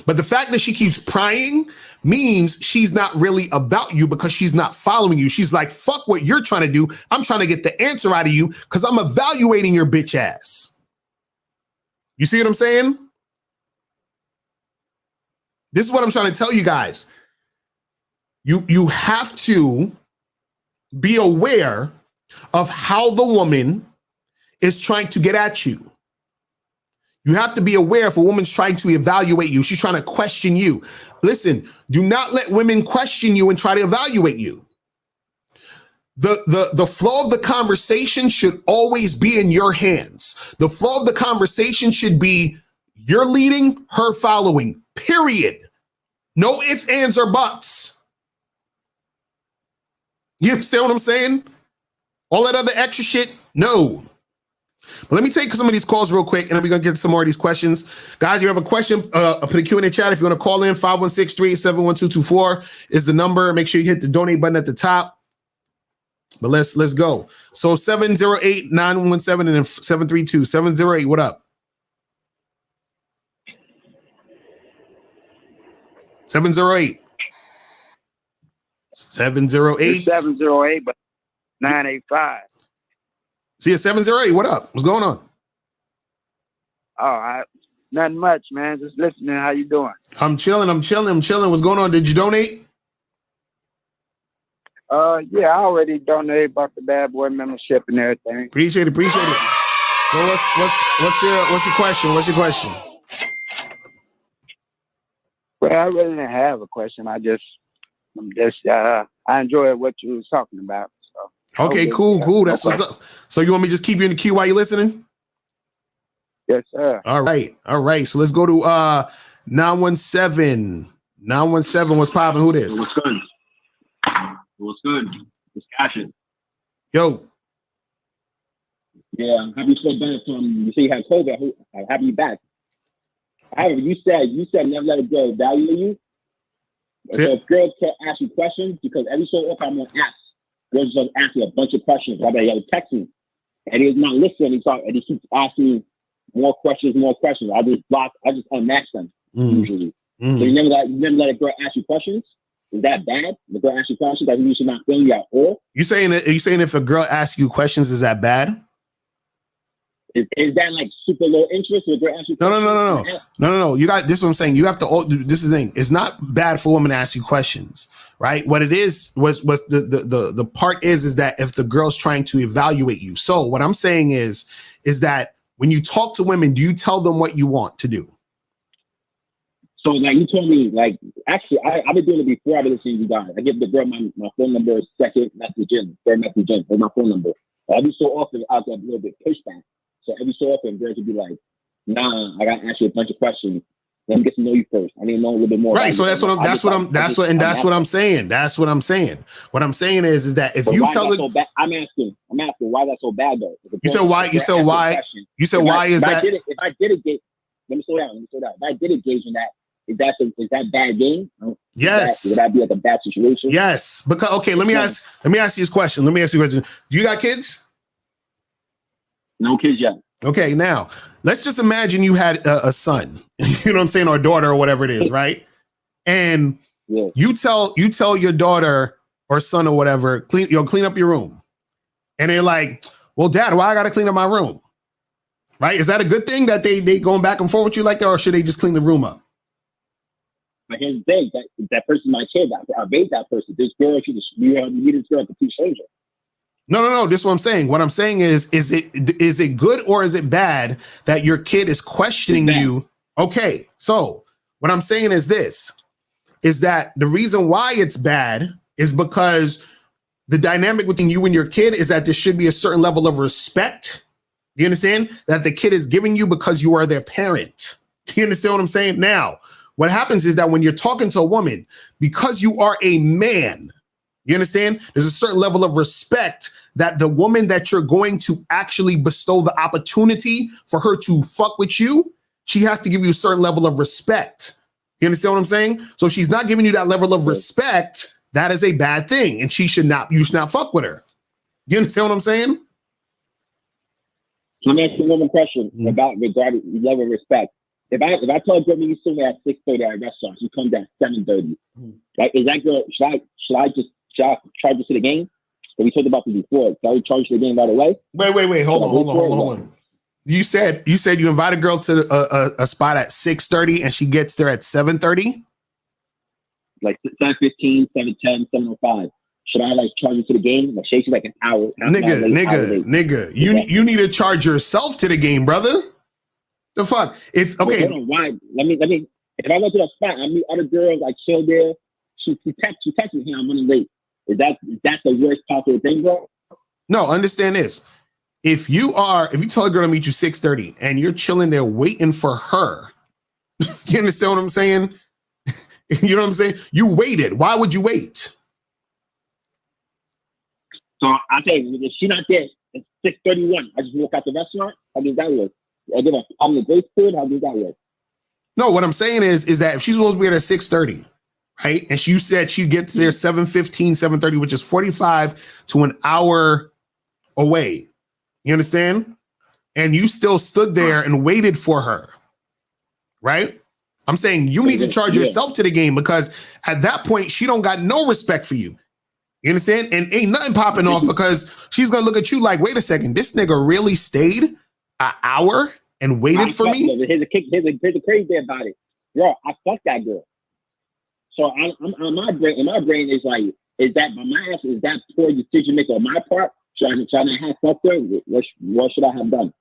But the fact that she keeps prying means she's not really about you because she's not following you. She's like, fuck what you're trying to do. I'm trying to get the answer out of you because I'm evaluating your bitch ass. You see what I'm saying? This is what I'm trying to tell you guys. You have to be aware of how the woman is trying to get at you. You have to be aware if a woman's trying to evaluate you. She's trying to question you. Listen, do not let women question you and try to evaluate you. The flow of the conversation should always be in your hands. The flow of the conversation should be you're leading, her following, period. No ifs, ands, or buts. You understand what I'm saying? All that other extra shit, no. But let me take some of these calls real quick, and then we're going to get some more of these questions. Guys, you have a question, put a Q&A chat. If you want to call in, 516-387-1224 is the number. Make sure you hit the donate button at the top. But let's go. So 708-917 and then 732. 708, what up? 708. 708. 708, but 985. See you 708. What up? What's going on? Oh, nothing much, man. Just listening. How you doing? I'm chilling. What's going on? Did you donate? Yeah, I already donated about the bad boy membership and everything. Appreciate it. So what's your question? Well, I really didn't have a question. I enjoyed what you was talking about. So okay, cool. That's what's up. So you want me to just keep you in the queue while you're listening? Yes, sir. All right. So let's go to 917. 917, what's popping? Who this? What's good? It's Cashin. Yo. Yeah, I'm happy you back from. You say you had COVID. I'm happy you back. However, you said never let a girl evaluate you. So if girls can't ask you questions, because every so often I'm gonna ask. Girls just ask me a bunch of questions. I bet you text me, and he's not listening. And he keeps asking me more questions. I just block. I just unmatch them usually. So you never let a girl ask you questions. Is that bad? The girl asks you questions that you should not feel you at all. Are you saying if a girl asks you questions, is that bad? Is that like super low interest? Or girl asks you No. You got this. Is what I'm saying. You have to. This is the thing. It's not bad for women to ask you questions, right? What it is was the part is that if the girl's trying to evaluate you. So what I'm saying is that when you talk to women, do you tell them what you want to do? So like you told me, like actually I've been doing it before I've been listening to you guys. I give the girl my phone number, second message in, third message in, for my phone number. Every so often I'll get a little bit pushback. So every so often girls will be like, nah, I gotta ask you a bunch of questions. Let me get to know you first. I need to know a little bit more. Right. So that's what I'm saying. That's what I'm saying. What I'm saying is that if you tell the I'm asking why that's so bad though. You said why is that? Let me slow down. If I did engage in that, is that bad game? Yes. Would that be like a bad situation? Yes. Because okay, let me ask you this question. Do you got kids? No kids yet. Okay, now let's just imagine you had a son, you know what I'm saying, or a daughter or whatever it is, right? And you tell your daughter or son or whatever, clean up your room. And they're like, well, Dad, why I gotta clean up my room? Right? Is that a good thing that they going back and forth with you like that, or should they just clean the room up? But here's the thing, that person my kid, I raised that person. This girl, you need this girl to teach stranger. No. This is what I'm saying. What I'm saying is it good or is it bad that your kid is questioning you? Okay, so what I'm saying is this, is that the reason why it's bad is because the dynamic between you and your kid is that there should be a certain level of respect. Do you understand? That the kid is giving you because you are their parent. Do you understand what I'm saying? Now, what happens is that when you're talking to a woman, because you are a man, you understand? There's a certain level of respect that the woman that you're going to actually bestow the opportunity for her to fuck with you, she has to give you a certain level of respect. You understand what I'm saying? So if she's not giving you that level of respect, that is a bad thing. And you should not fuck with her. You understand what I'm saying? Let me ask you another question about regarding level of respect. If I tell a girl you see me at 6:30 at a restaurant, she comes at 7:30. Like, is that girl? Should I charge her to the game? But we talked about this before. Should I charge her to the game right away? Wait. Hold on. You said you invite a girl to a spot at 6:30 and she gets there at 7:30. Like 7:15, 7:10, 7:05. Should I like charge her to the game? Like, she's like an hour. Nigga. You need to charge yourself to the game, brother. The fuck? If okay, hold on, why? Let me. If I go to a spot, I meet other girls, like chill there. She texts me, "Hey, I'm running late." Is that the worst possible thing, bro? No, understand this. If you tell a girl to meet you 6:30 and you're chilling there waiting for her, you understand what I'm saying? You know what I'm saying? You waited. Why would you wait? So I tell you, if she's not there, it's 6:31. I just walk out the restaurant. How does that work? I'm the grace period. How does that work? No, what I'm saying is that if she's supposed to be there at 6:30, right? And you said she gets there 7:15, 7:30, which is 45 to an hour away. You understand? And you still stood there and waited for her, right? I'm saying you need to charge yourself to the game, because at that point, she don't got no respect for you. You understand? And ain't nothing popping off, because she's going to look at you like, wait a second, this nigga really stayed an hour and waited for me? Here's a crazy thing about it. Bro, I fucked that girl. So I'm on my brain is like, is that poor decision making on my part? Should I not have fucked her? What should I have done?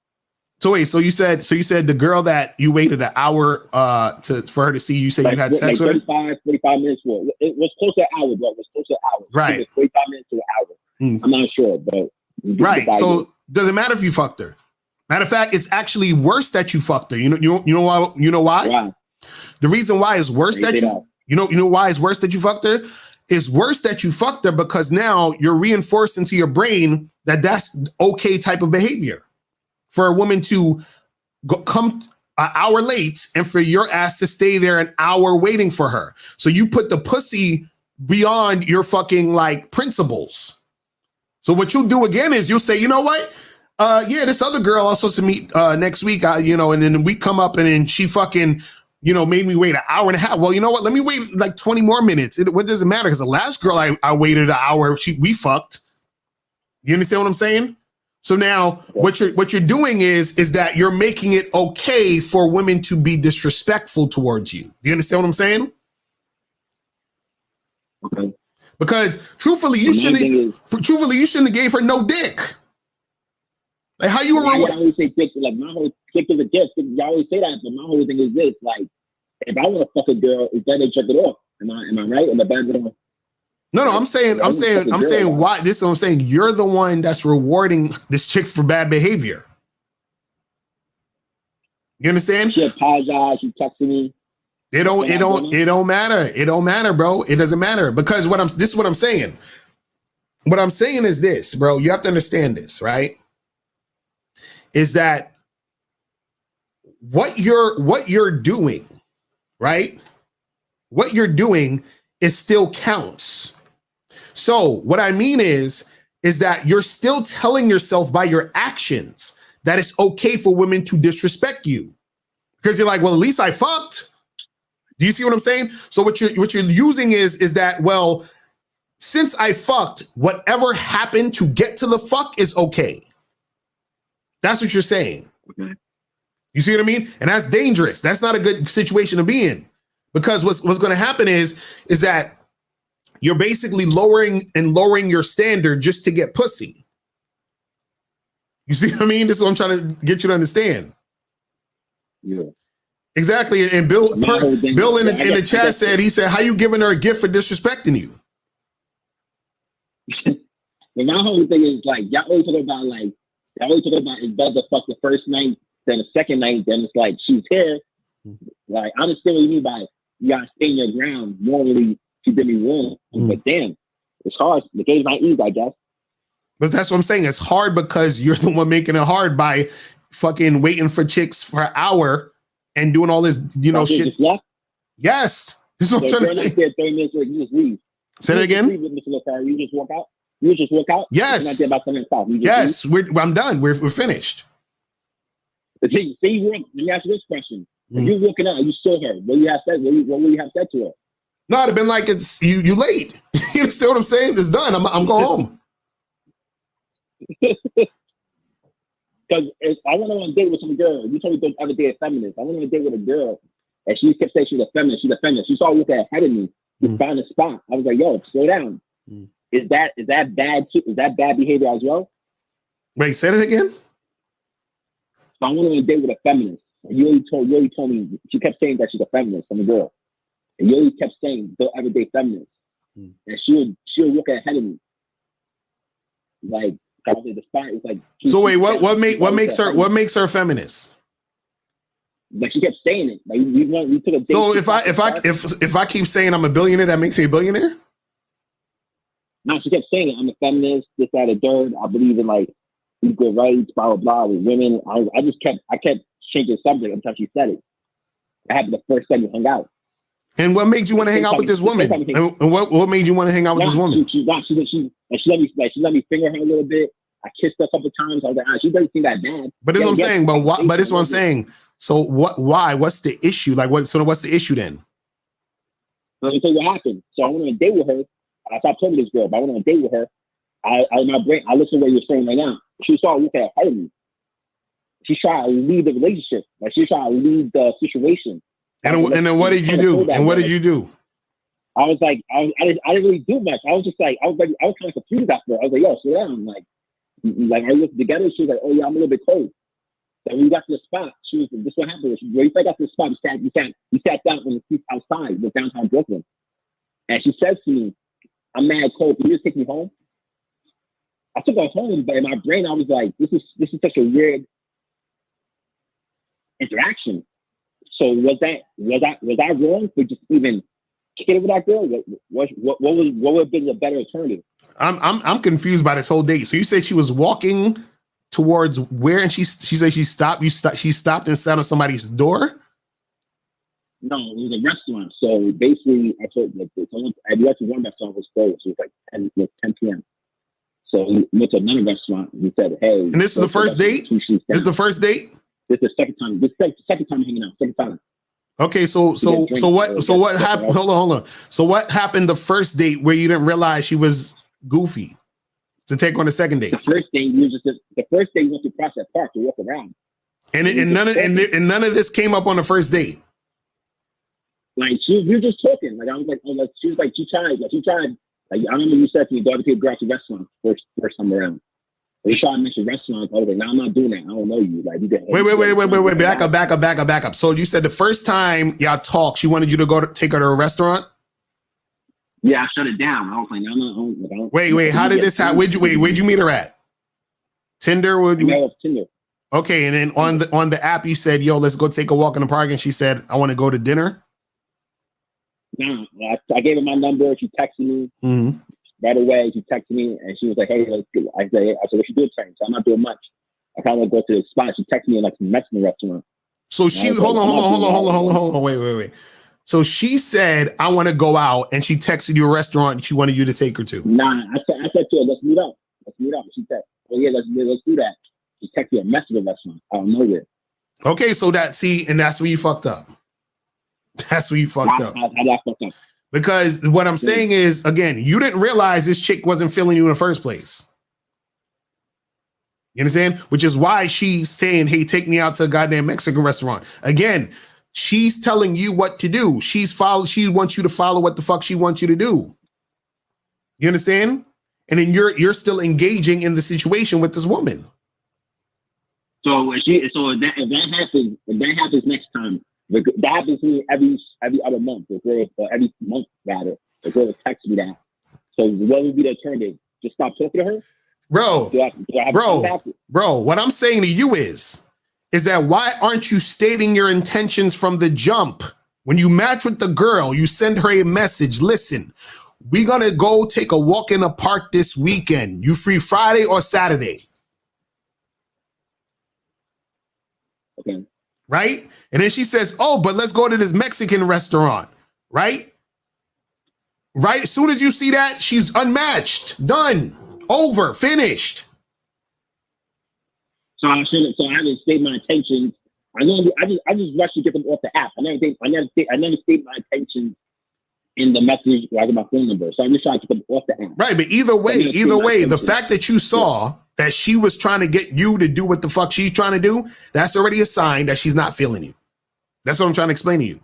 So wait, so you said the girl that you waited an hour for her to see you, said you had sex with her? 45 minutes for it was close to an hour, bro. It was close to an hour. Right. It was 45 minutes to an hour. I'm not sure, but right. So doesn't matter if you fucked her. Matter of fact, it's actually worse that you fucked her. You know why? You know why? Why? The reason why is worse that you know why it's worse that you fucked her? It's worse that you fucked her because now you're reinforced into your brain that that's okay type of behavior for a woman to come an hour late and for your ass to stay there an hour waiting for her. So you put the pussy beyond your fucking like principles. So what you'll do again is you'll say, you know what? Yeah, this other girl I'm supposed to meet next week, and then we come up and then she fucking, made me wait an hour and a half. Well, you know what? Let me wait like 20 more minutes. What does it matter? Because the last girl I waited an hour, we fucked. You understand what I'm saying? So now what you're doing is that you're making it okay for women to be disrespectful towards you. Do you understand what I'm saying? Okay. Because truthfully, you shouldn't have gave her no dick. Like how you were. I always say dick. Like my whole dick is a gift. Y'all always say that, but my whole thing is this: like, if I want to fuck a girl, it's better to check it off. Am I right? Am I bad? No, I'm saying why this is what I'm saying. You're the one that's rewarding this chick for bad behavior. You understand? She apologized, she texted me. It don't matter. It don't matter, bro. It doesn't matter. Because this is what I'm saying. What I'm saying is this, bro. You have to understand this, right? Is that what you're doing, right? what you're doing is still counts. So what I mean is that you're still telling yourself by your actions that it's okay for women to disrespect you. Because you're like, well, at least I fucked. Do you see what I'm saying? So what you're using is that, well, since I fucked, whatever happened to get to the fuck is okay. That's what you're saying. Okay. You see what I mean? And that's dangerous. That's not a good situation to be in. Because what's going to happen is that you're basically lowering your standard just to get pussy. You see what I mean? This is what I'm trying to get you to understand. Yeah. Exactly. And Bill in the chat said, he said, how you giving her a gift for disrespecting you? But my whole thing is like, y'all always talk about it's better to fuck the first night than the second night. Then it's like, she's here. Like, I understand what you mean by you gotta stay in your ground. Morally, she did me wrong. But damn, it's hard. The game's not easy, I guess. But that's what I'm saying. It's hard because you're the one making it hard by fucking waiting for chicks for an hour and doing all this, shit. Just left? Yes. This is what I'm trying to say. 30 minutes later, you just leave. Say that again? Leave with Mr. Locario. You just walk out? You just walk out? Yes. You're not there about 7 o'clock. Yes. I'm done. We're finished. Let me ask you this question. If you're walking out and you saw her, what would you have said to her? No, it'd have been like, it's you late. You understand what I'm saying? It's done. I'm going home. Because I went on a date with some girl. You told me the other day a feminist. I went on a date with a girl, and she kept saying she's a feminist. She's a feminist. She started looking ahead of me to find a spot. I was like, "Yo, slow down. Is that bad? Is that bad behavior as well?" Wait, say that again. So I went on a date with a feminist. And you already told me. She kept saying that she's a feminist. I'm a girl, and you already kept saying the everyday feminist. And she would look ahead of me, like. The spot is like. So wait, what makes her a feminist? Like she kept saying it. Like we took a date. So if I keep saying I'm a billionaire, that makes me a billionaire? No, she kept saying it. I'm a feminist. This, that, and third. I believe in like equal rights, blah blah blah with women. I kept changing the subject until she said it. That happened the first time we hung out. And what made you want to hang out with this woman? And what made you want to hang out with this woman? She let me finger her a little bit. I kissed her a couple times. I was like, she doesn't seem that bad. But this is what I'm saying. But this is what I'm saying. So why? What's the issue? Like what? So what's the issue then? Let me tell you what happened. So I went on a date with her. I stopped talking to this girl, but I went on a date with her. I listened to what you're saying right now. She started looking ahead of me. She tried to lead the relationship. Like she tried to lead the situation. And then what did you do? And what did you do? I was like, I didn't really do much. I was kind of confused after. I was like, yo, slow down. Like I looked together. She was like, oh yeah, I'm a little bit cold. So when we got to the spot, she was. This what happened. When we got to the spot, we sat down on the seat outside in downtown Brooklyn, and she said to me, "I'm mad cold. Can you just take me home?" I took her home, but in my brain, I was like, "This is such a weird interaction." So was I wrong for just even kicking it with that girl? What would have been a better alternative? I'm confused by this whole date. So you said she was walking towards where, and she said she stopped. She stopped and sat on somebody's door. No, it was a restaurant. So basically, I told I went to one restaurant was closed. It was like 10 p.m. So we went to another restaurant. We said, "Hey." And this is the first date. This is the first date. This is the second time. This is the second time hanging out. Second time. Okay, so what happened? Hold on. So what happened the first date where you didn't realize she was goofy to take on the second date? The first date we went to Prospect Park to walk around. And none of this came up on the first date. Like we were just talking. Like I was like, she was like, she tried. Like I remember you said to me, go to go out to restaurant first time around. They tried to mention restaurants. I was like, no, I'm not doing that. I don't know you. Like, you get wait. Back up. So you said the first time y'all talked, she wanted you to take her to a restaurant? Yeah, I shut it down. I was like, no, I'm not. Wait. How did this happen? Where'd you meet her at? Tinder? Tinder. Okay, and then on the app, you said, yo, let's go take a walk in the park. And she said, I want to go to dinner. No, I gave her my number. She texted me. Mm-hmm. Right away, she texted me and she was like, "Hey, let's do." I said, "What you doing tonight?" So I'm not doing much. I kind of go to the spot. She texted me in like some Mexican restaurant. So she hold on. Wait. So she said, I want to go out, and she texted you a restaurant she wanted you to take her to. Nah, I said to her, let's meet up. Let's meet up. She said, oh yeah, let's do that. She texted me a message of the restaurant out of nowhere. Okay, so that's where you fucked up. That's where you fucked up. How did I fuck up? Because what I'm saying is, again, you didn't realize this chick wasn't feeling you in the first place. You understand? Which is why she's saying, hey, take me out to a goddamn Mexican restaurant. Again, she's telling you what to do. She wants you to follow what the fuck she wants you to do. You understand? And then you're still engaging in the situation with this woman. So if that happens next time, that happens to me every other month, or every month rather. The girl will text me that. So what would be the alternative? Just stop talking to her? Bro, what I'm saying to you is that why aren't you stating your intentions from the jump? When you match with the girl, you send her a message. Listen, we're going to go take a walk in the park this weekend. You free Friday or Saturday? Okay. Right? And then she says, oh, but let's go to this Mexican restaurant. Right? Right? As soon as you see that, she's unmatched. Done. Over. Finished. So I haven't stated my intentions. I just rushed to get them off the app. I never stated my intentions in the message like my phone number. So I'm just trying to get them off the app. Right, but either way, the fact that you saw that she was trying to get you to do what the fuck she's trying to do, that's already a sign that she's not feeling you. That's what I'm trying to explain to you.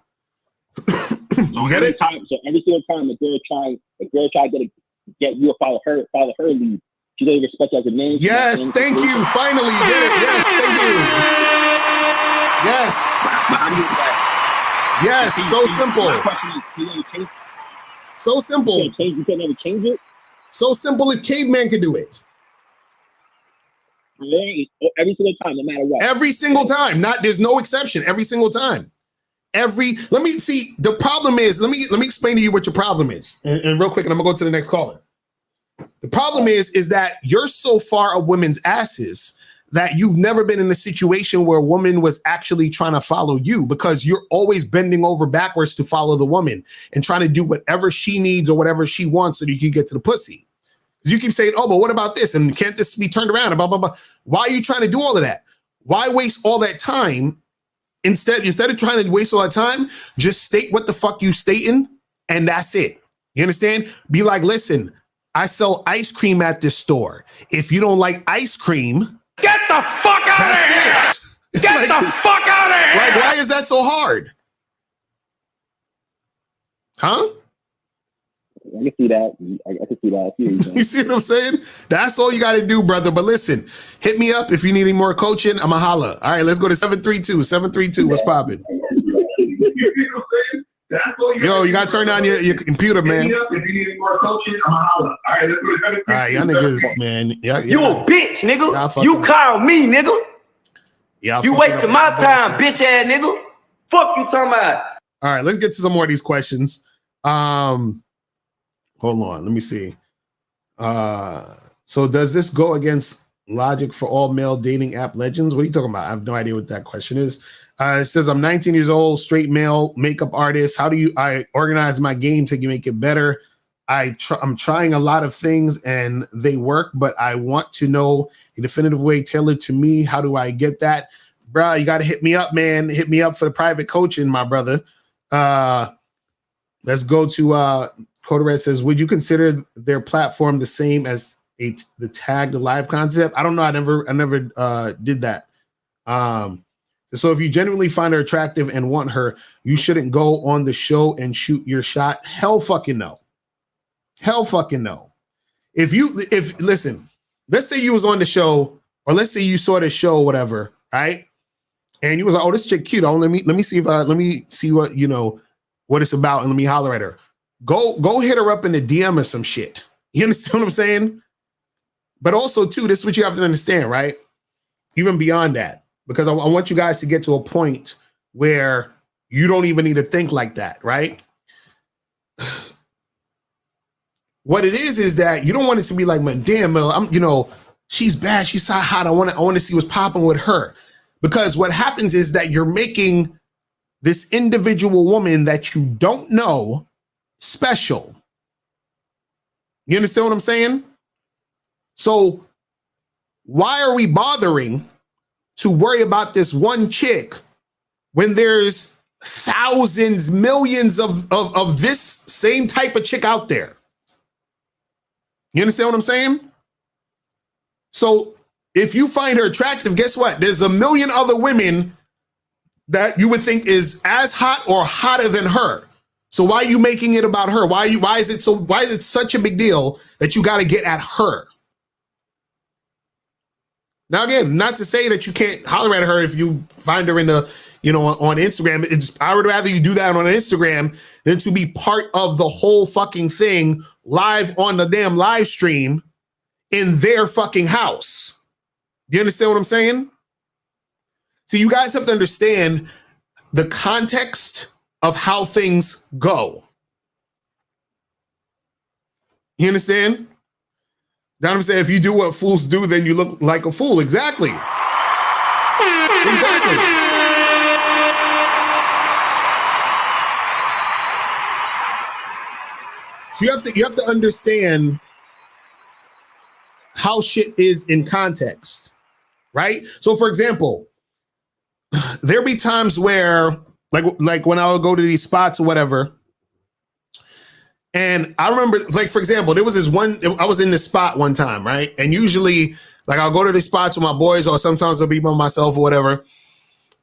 You get it? So every single time the girl try to get you to follow her lead, she doesn't respect you as a man. Yes, thank you. Finally, you get it. Yes, thank you. Yes. Yes, so simple. So simple. You can never change it. So simple, a caveman can do it. Every single time, no matter what. Every single time. There's no exception. Every single time. Let me see. The problem is, let me explain to you what your problem is. And real quick, and I'm gonna go to the next caller. The problem is that you're so far of women's asses that you've never been in a situation where a woman was actually trying to follow you, because you're always bending over backwards to follow the woman and trying to do whatever she needs or whatever she wants so that you can get to the pussy. You keep saying, oh, but what about this? And can't this be turned around? And blah, blah, blah. Why are you trying to do all of that? Why waste all that time? Instead of trying to waste all that time, just state what the fuck you stating, and that's it. You understand? Be like, listen, I sell ice cream at this store. If you don't like ice cream, get the fuck out of here! Get the fuck out of here! Like, why is that so hard? Huh? I can see that. I can see that. You see what I'm saying? That's all you got to do, brother. But listen, hit me up if you need any more coaching. I'm a holla. All right, let's go to 732. 732. What's popping? Yo, you got to turn on your computer, man. If you need any more coaching, I'm a holla. All right, let's go to 732. All right, y'all niggas, man. You a bitch, nigga. You call me, nigga. You wasting my time, bitch ass nigga. Fuck you talking about. All right, let's get to some more of these questions. Hold on, let me see. So does this go against logic for all male dating app legends? What are you talking about? I have no idea what that question is. It says, I'm 19 years old, straight male, makeup artist. How do I organize my game to make it better? I'm trying a lot of things and they work, but I want to know a definitive way tailored to me. How do I get that? Bro, you got to hit me up, man. Hit me up for the private coaching, my brother. Let's go to Codered says, would you consider their platform the same as the tagged live concept? I don't know. I never did that. So if you genuinely find her attractive and want her, you shouldn't go on the show and shoot your shot. Hell fucking no. Hell fucking no. Listen, let's say you was on the show, or let's say you saw the show, whatever, right? And you was like, oh, this chick cute. Oh, let me see what, what it's about, and let me holler at her. Go hit her up in the DM or some shit. You understand what I'm saying? But also, too, this is what you have to understand, right? Even beyond that, because I want you guys to get to a point where you don't even need to think like that, right? What it is that you don't want it to be like, man, damn, she's bad, she's so hot. I want to see what's popping with her. Because what happens is that you're making this individual woman that you don't know special. You understand what I'm saying? So why are we bothering to worry about this one chick when there's thousands, millions of this same type of chick out there? You understand what I'm saying? So if you find her attractive, guess what? There's a million other women that you would think is as hot or hotter than her. So why are you making it about her? Why is it such a big deal that you got to get at her? Now, again, not to say that you can't holler at her if you find her in the, on Instagram. I would rather you do that on Instagram than to be part of the whole fucking thing live on the damn live stream in their fucking house. Do you understand what I'm saying? So you guys have to understand the context of how things go. You understand? Donovan said, if you do what fools do, then you look like a fool. Exactly. Exactly. So you have to understand how shit is in context, right? So for example, there be times where like when I would go to these spots or whatever, and I remember, like, for example, there was this one, I was in this spot one time, right? And usually, like, I'll go to these spots with my boys, or sometimes I'll be by myself or whatever.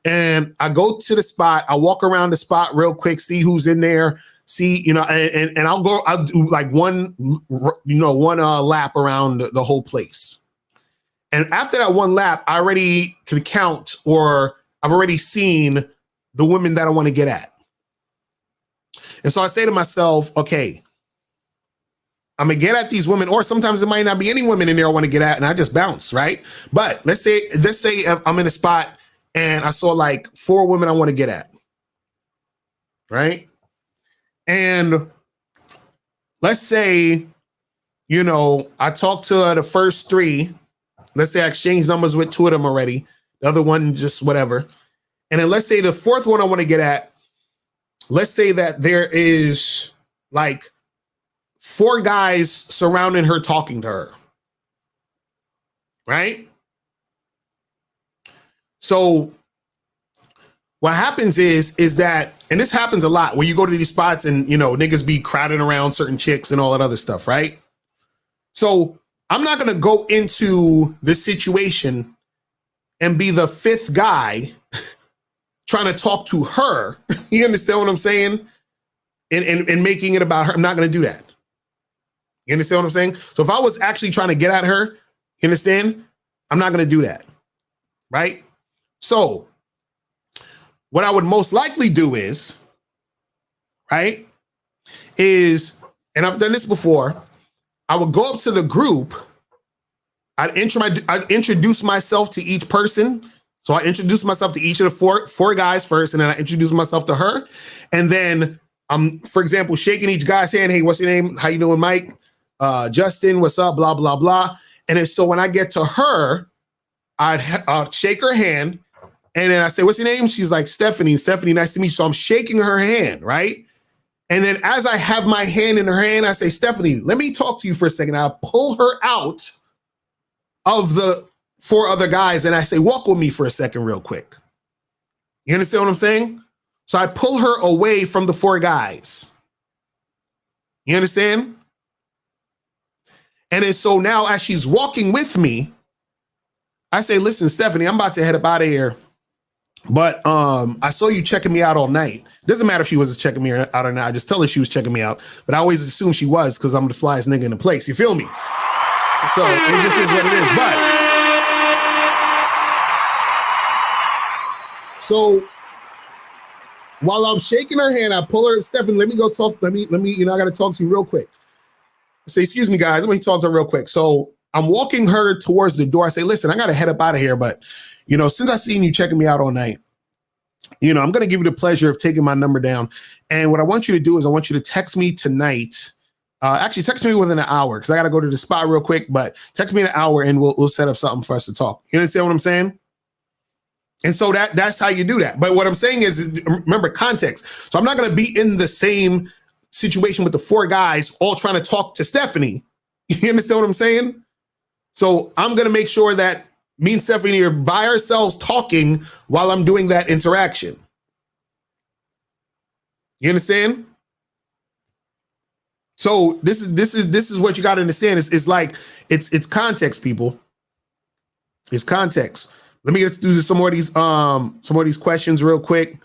And I go to the spot, I walk around the spot real quick, see who's in there, see, and I'll do like one lap around the whole place. And after that one lap, I already can count, or I've already seen the women that I want to get at. And so I say to myself, okay, I'm going to get at these women, or sometimes it might not be any women in there I want to get at, and I just bounce, right? But let's say I'm in a spot and I saw like 4 women I want to get at, right? And let's say, I talked to the first 3. Let's say I exchanged numbers with 2 of them already. The other one, just whatever. And then let's say the 4th one I want to get at, let's say that there is like 4 guys surrounding her talking to her, right? So what happens is that, and this happens a lot, where you go to these spots and, niggas be crowding around certain chicks and all that other stuff, right? So I'm not going to go into this situation and be the 5th guy trying to talk to her. You understand what I'm saying? And making it about her. I'm not going to do that. You understand what I'm saying? So if I was actually trying to get at her, you understand? I'm not going to do that. Right? So what I would most likely do is, and I've done this before, I would go up to the group. I'd introduce myself to each person. So I introduce myself to each of the four guys first, and then I introduce myself to her. And then I'm, for example, shaking each guy's hand. Hey, what's your name? How you doing, Mike? Justin, what's up? Blah, blah, blah. And then so when I get to her, I'd shake her hand. And then I say, what's your name? She's like, Stephanie. Stephanie, nice to meet you. So I'm shaking her hand, right? And then as I have my hand in her hand, I say, Stephanie, let me talk to you for a second. I pull her out of the 4 other guys, and I say, walk with me for a second real quick. You understand what I'm saying? So I pull her away from the 4 guys. You understand? And then so now as she's walking with me, I say, listen, Stephanie, I'm about to head up out of here. But I saw you checking me out all night. Doesn't matter if she was checking me out or not. I just tell her she was checking me out. But I always assume she was, because I'm the flyest nigga in the place. You feel me? So it just is what it is. But so while I'm shaking her hand, I pull her, Stephanie, let me go talk. Let me, I got to talk to you real quick. I say, excuse me, guys. Let me talk to her real quick. So I'm walking her towards the door. I say, listen, I got to head up out of here. But, since I seen you checking me out all night, I'm going to give you the pleasure of taking my number down. And what I want you to do is I want you to text me tonight. Actually, text me within an hour, because I got to go to the spot real quick. But text me in an hour and we'll set up something for us to talk. You understand what I'm saying? And so that's how you do that. But what I'm saying is remember context. So I'm not going to be in the same situation with the 4 guys all trying to talk to Stephanie. You understand what I'm saying? So I'm going to make sure that me and Stephanie are by ourselves talking while I'm doing that interaction. You understand? So this is what you got to understand. It's like it's context, people. It's context. Let me get through some more of these questions real quick.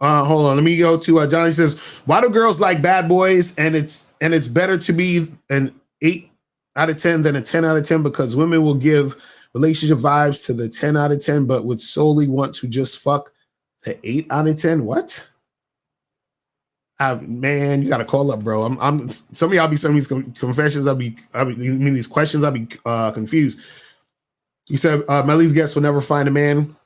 Hold on. Let me go to Johnny says, why do girls like bad boys? And it's better to be an 8 out of 10 than a 10 out of 10 because women will give relationship vibes to the 10 out of 10, but would solely want to just fuck the 8 out of 10. What? Man, you got to call up, bro. I'm some of y'all be sending these confessions. I'll be these questions. I'll be confused. You said Melly's guest will never find a man.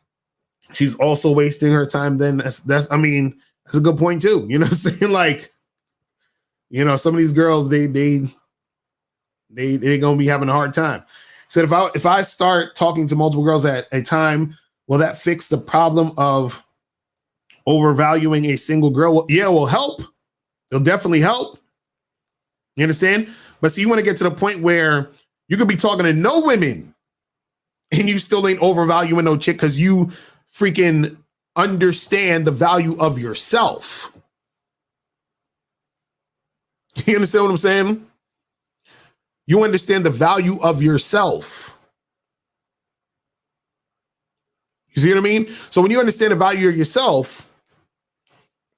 She's also wasting her time. Then that's a good point too. You know what I'm saying? Like, you know, some of these girls, they gonna be having a hard time. Said if I start talking to multiple girls at a time, will that fix the problem of overvaluing a single girl? Well, yeah, it will help. It'll definitely help. You understand? But see, you want to get to the point where you could be talking to no women and you still ain't overvaluing no chick because you freaking understand the value of yourself. You understand what I'm saying? You understand the value of yourself. You see what I mean? So when you understand the value of yourself,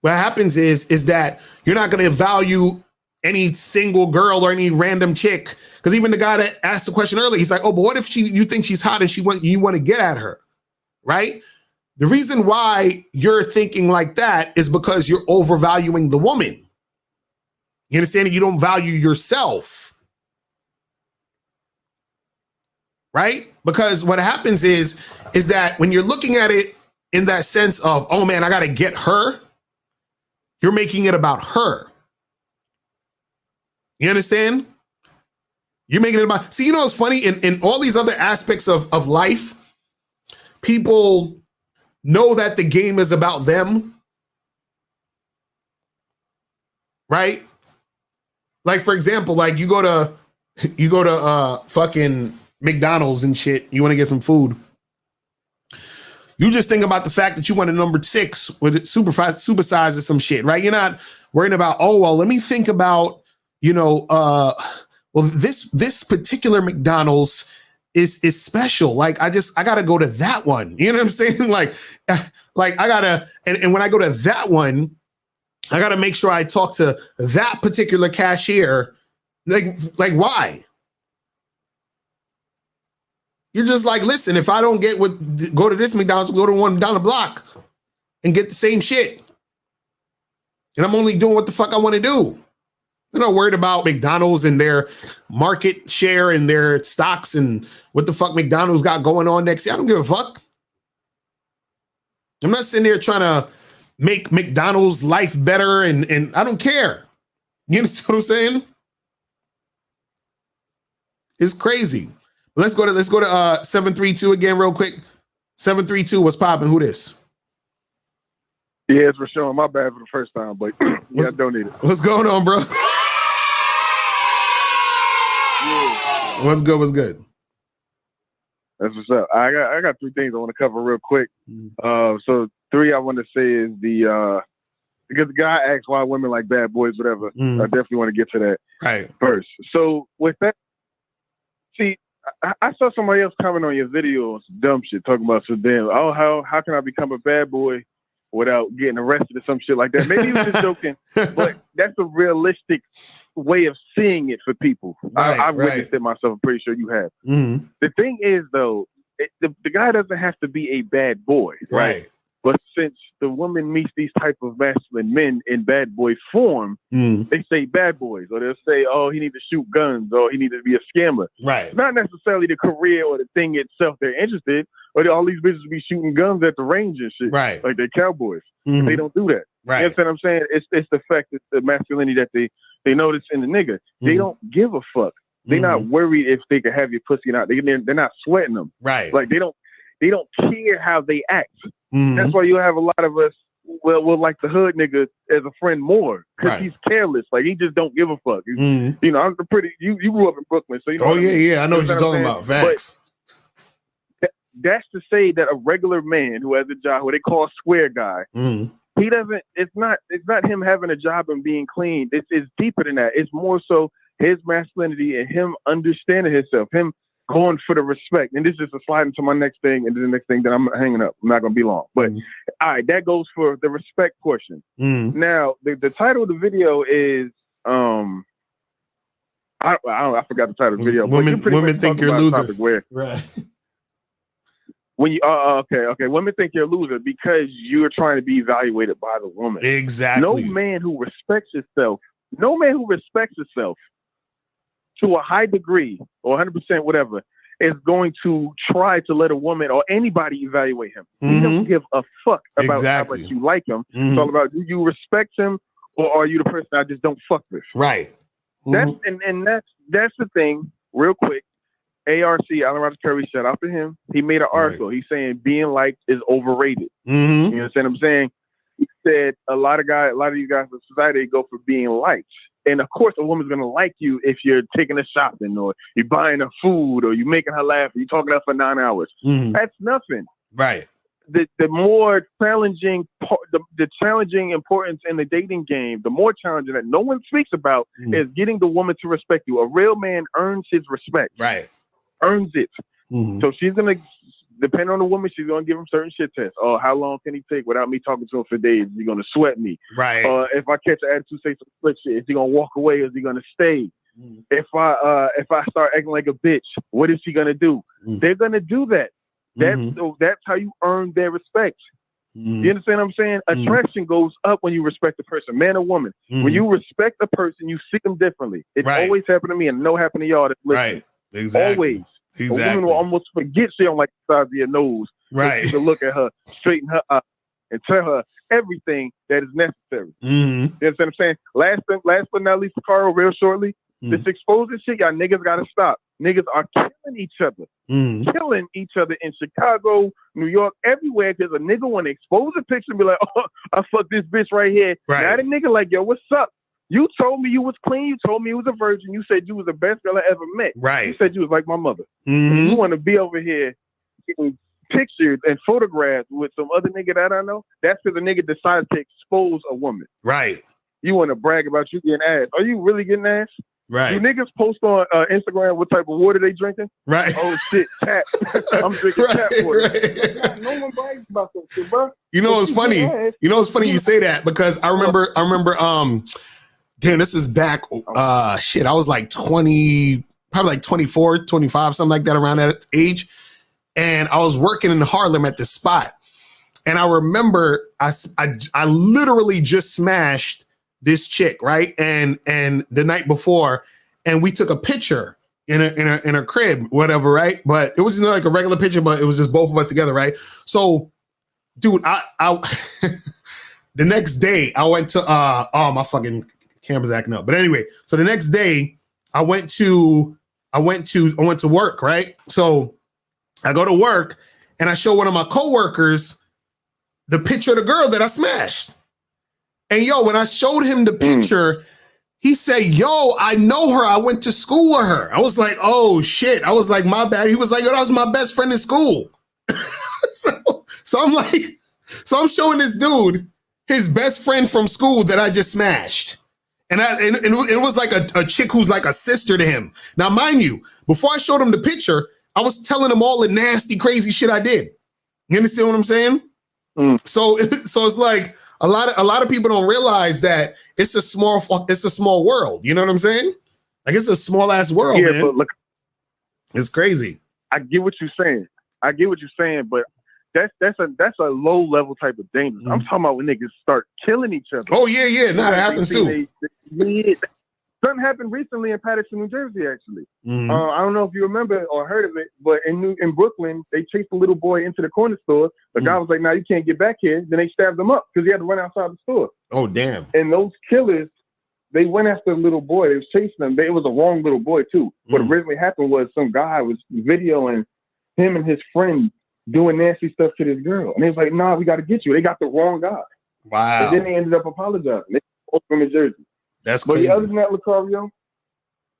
what happens is that you're not going to value any single girl or any random chick. Because even the guy that asked the question earlier, he's like, oh, but what if you think she's hot and you want to get at her, right? The reason why you're thinking like that is because you're overvaluing the woman. You understand? You don't value yourself, right? Because what happens is that when you're looking at it in that sense of, oh man, I got to get her, you're making it about her. You understand? You're making it about, see, you know, what's funny in all these other aspects of life, people know that the game is about them, right? Like, for example, like you go to fucking McDonald's and shit. You want to get some food. You just think about the fact that you want a number 6 with supersize or some shit, right? You're not worrying about, oh, well, let me think about, you know, well, this particular McDonald's is special. Like, I gotta go to that one. You know what I'm saying? Like I gotta, and when I go to that one, I gotta make sure I talk to that particular cashier. Like why? You're just like, listen, if I don't go to this McDonald's, go to one down the block and get the same shit. And I'm only doing what the fuck I want to do. I'm not worried about McDonald's and their market share and their stocks and what the fuck McDonald's got going on next year. I don't give a fuck. I'm not sitting there trying to make McDonald's life better and I don't care. You understand what I'm saying? It's crazy. Let's go to 732 again real quick. 732, what's popping? Who this? Yeah, it's Rashawn. My bad for the first time, but yeah, I don't need it. What's going on, bro? What's good? What's good? That's what's up. I got 3 things I want to cover real quick. So 3 I want to say is because the guy asked why women like bad boys, whatever. I definitely want to get to that first. So with that, see, I saw somebody else comment on your video on some dumb shit, talking about some damn, how can I become a bad boy without getting arrested or some shit like that? Maybe he was just joking, but that's a realistic way of seeing it for people. I've witnessed it myself. I'm pretty sure you have. The thing is, though, the guy doesn't have to be a bad boy, right? But since the woman meets these type of masculine men in bad boy form, they say bad boys, or they'll say, oh, he needs to shoot guns, or he needs to be a scammer. Right. It's not necessarily the career or the thing itself they're interested, or all these bitches be shooting guns at the range and shit. Right. Like they're cowboys. They don't do that. Right. You understand what I'm saying? It's the fact that the masculinity that they notice in the nigga. They don't give a fuck. They're not worried if they can have your pussy or not. They're not sweating them. Right. Like they don't. they don't care how they act. Mhm. That's why you have a lot of us will like the hood nigga as a friend more because Right. he's careless. Like he just don't give a fuck. Mhm. You know, I'm pretty. You grew up in Brooklyn, so you know. Oh what I yeah, mean. yeah. I know what you're talking saying? about. Facts. But that's to say that a regular man who has a job, who they call square guy, Mhm. he doesn't. It's not him having a job and being clean. It's deeper than that. It's more so his masculinity and him understanding himself, him going for the respect. And this is a slide into my next thing, and then the next thing that I'm hanging up. I'm not gonna be long, but all right, that goes for the respect portion. Mhm. Now, the title of the video is I forgot the title of the video. But you pretty Women much think talk you're a about a loser. topic where Right. when you okay, women think you're a loser because you're trying to be evaluated by the woman. Exactly. No man who respects himself to a high degree or 100% whatever is going to try to let a woman or anybody evaluate him. He don't give a fuck about how much you like him. It's all about, do you respect him or are you the person I just don't fuck with? Right. That's the thing. Real quick, ARC, Alan Roger Curry, shout out to him. He made an article. He's saying being liked is overrated. Mhm. You understand what I'm saying? He said a lot of you guys in society go for being liked. And of course, a woman's gonna like you if you're taking her shopping or you're buying her food or you're making her laugh or you're talking to her for 9 hours. Mhm. That's nothing. Right. The more challenging the challenging importance in the dating game, the more challenging that no one speaks about is getting the woman to respect you. A real man earns his respect. Right. Earns it. Mhm. So she's gonna depend on the woman. She's gonna give him certain shit tests. Oh, how long can he take without me talking to him for days? Is he gonna sweat me? Right. If I catch an attitude, say some split shit, is he gonna walk away? Or is he gonna stay? If I start acting like a bitch, what is she gonna do? They're gonna do that. That's how you earn their respect. You understand what I'm saying? Attraction goes up when you respect a person, man or woman. When you respect a person, you see them differently. It always happened to me, and no happened to y'all that's listening. Right. Exactly. Always. Exactly. A woman will almost forget she don't like the size of your nose. Right. So you can look at her, straighten her up, and tell her everything that is necessary. Mhm. You understand what I'm saying? Last but not least, Locario, real shortly, this exposing shit, y'all niggas gotta stop. Niggas are killing each other. Killing each other in Chicago, New York, everywhere, because a nigga want to expose a picture and be like, oh, I fucked this bitch right here. Right. Now the nigga like, yo, what's up? You told me you was clean. You told me you was a virgin. You said you was the best girl I ever met. Right. You said you was like my mother. Mhm. You want to be over here getting pictured and photographed with some other nigga that I know? That's because a nigga decided to expose a woman. Right. You want to brag about you getting ass. Are you really getting ass? Right. Do niggas post on Instagram what type of water they drinking? Right. Oh shit, tap. I'm drinking tap water. Right. No one brags about that shit, bro. You know what's funny? You know what's funny you say that because I remember damn, this is back I was like 20, probably like 24, 25, something like that around that age. And I was working in Harlem at this spot. And I remember I literally just smashed this chick, right? And the night before, and we took a picture in a crib, whatever, right? But it wasn't like a regular picture, but it was just both of us together, right? So, dude, I the next day I went to my fucking camera's acting up. But anyway, so the next day I went to work, right? So I go to work and I show one of my coworkers the picture of the girl that I smashed. And yo, when I showed him the picture, he said, yo, I know her. I went to school with her. I was like, oh shit. I was like, my bad. He was like, yo, that was my best friend in school. So I'm like, so I'm showing this dude his best friend from school that I just smashed. And it was like a chick who's like a sister to him. Now, mind you, before I showed him the picture, I was telling him all the nasty, crazy shit I did. You understand what I'm saying? So it's like a lot of people don't realize that it's a small world. You know what I'm saying? Like it's a small ass world. Yeah, man. but look, it's crazy. I get what you're saying, but that's a low level type of danger. I'm talking about when niggas start killing each other. Oh yeah, no, that happens too. Something happened recently in Paterson, New Jersey. Actually, I don't know if you remember or heard of it, but in Brooklyn, they chased a little boy into the corner store. The guy was like, "Nah, you can't get back here." Then they stabbed him up because he had to run outside the store. Oh damn! And those killers, they went after the little boy. They was chasing him. It was a wrong little boy too. What originally happened was some guy was videoing him and his friend doing nasty stuff to this girl. And they was like, nah, we got to get you. They got the wrong guy. Wow. And then they ended up apologizing. They from New Jersey. That's but crazy. Other than that, Locario,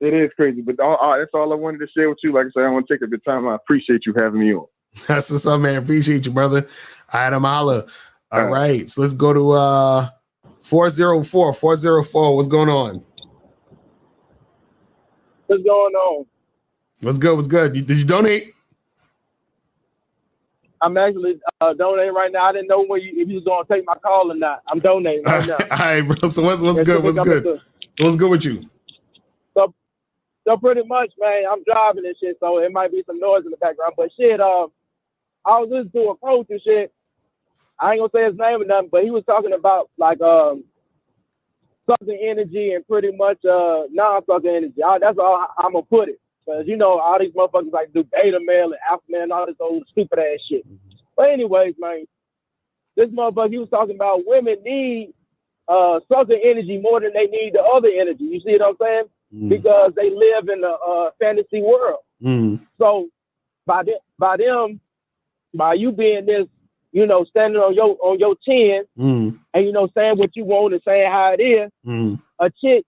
it is crazy. But that's all I wanted to share with you. Like I said, I want to take a good time. I appreciate you having me on. That's what's up, man. Appreciate you, brother. All right, I'm holla. All right. So let's go to 404. 404. What's going on? What's going on? What's good? What's good? Did you donate? I'm actually donating right now. I didn't know if you was going to take my call or not. I'm donating right now. All right, bro. So what's good? What's good? What's good with you? So pretty much, man, I'm driving and shit, so it might be some noise in the background. But shit, I was listening to a coach and shit. I ain't gonna say his name or nothing, but he was talking about like sucking energy and pretty much non-sucking energy. That's all I'm gonna put it. Because you know all these motherfuckers like do beta male and alpha male and all this old stupid ass shit. But anyways, man, this motherfucker, he was talking about women need sucking energy more than they need the other energy. You see what I'm saying? Because they live in a fantasy world. So by you being this, you know, standing on your 10 and you know saying what you want and saying how it is, a chick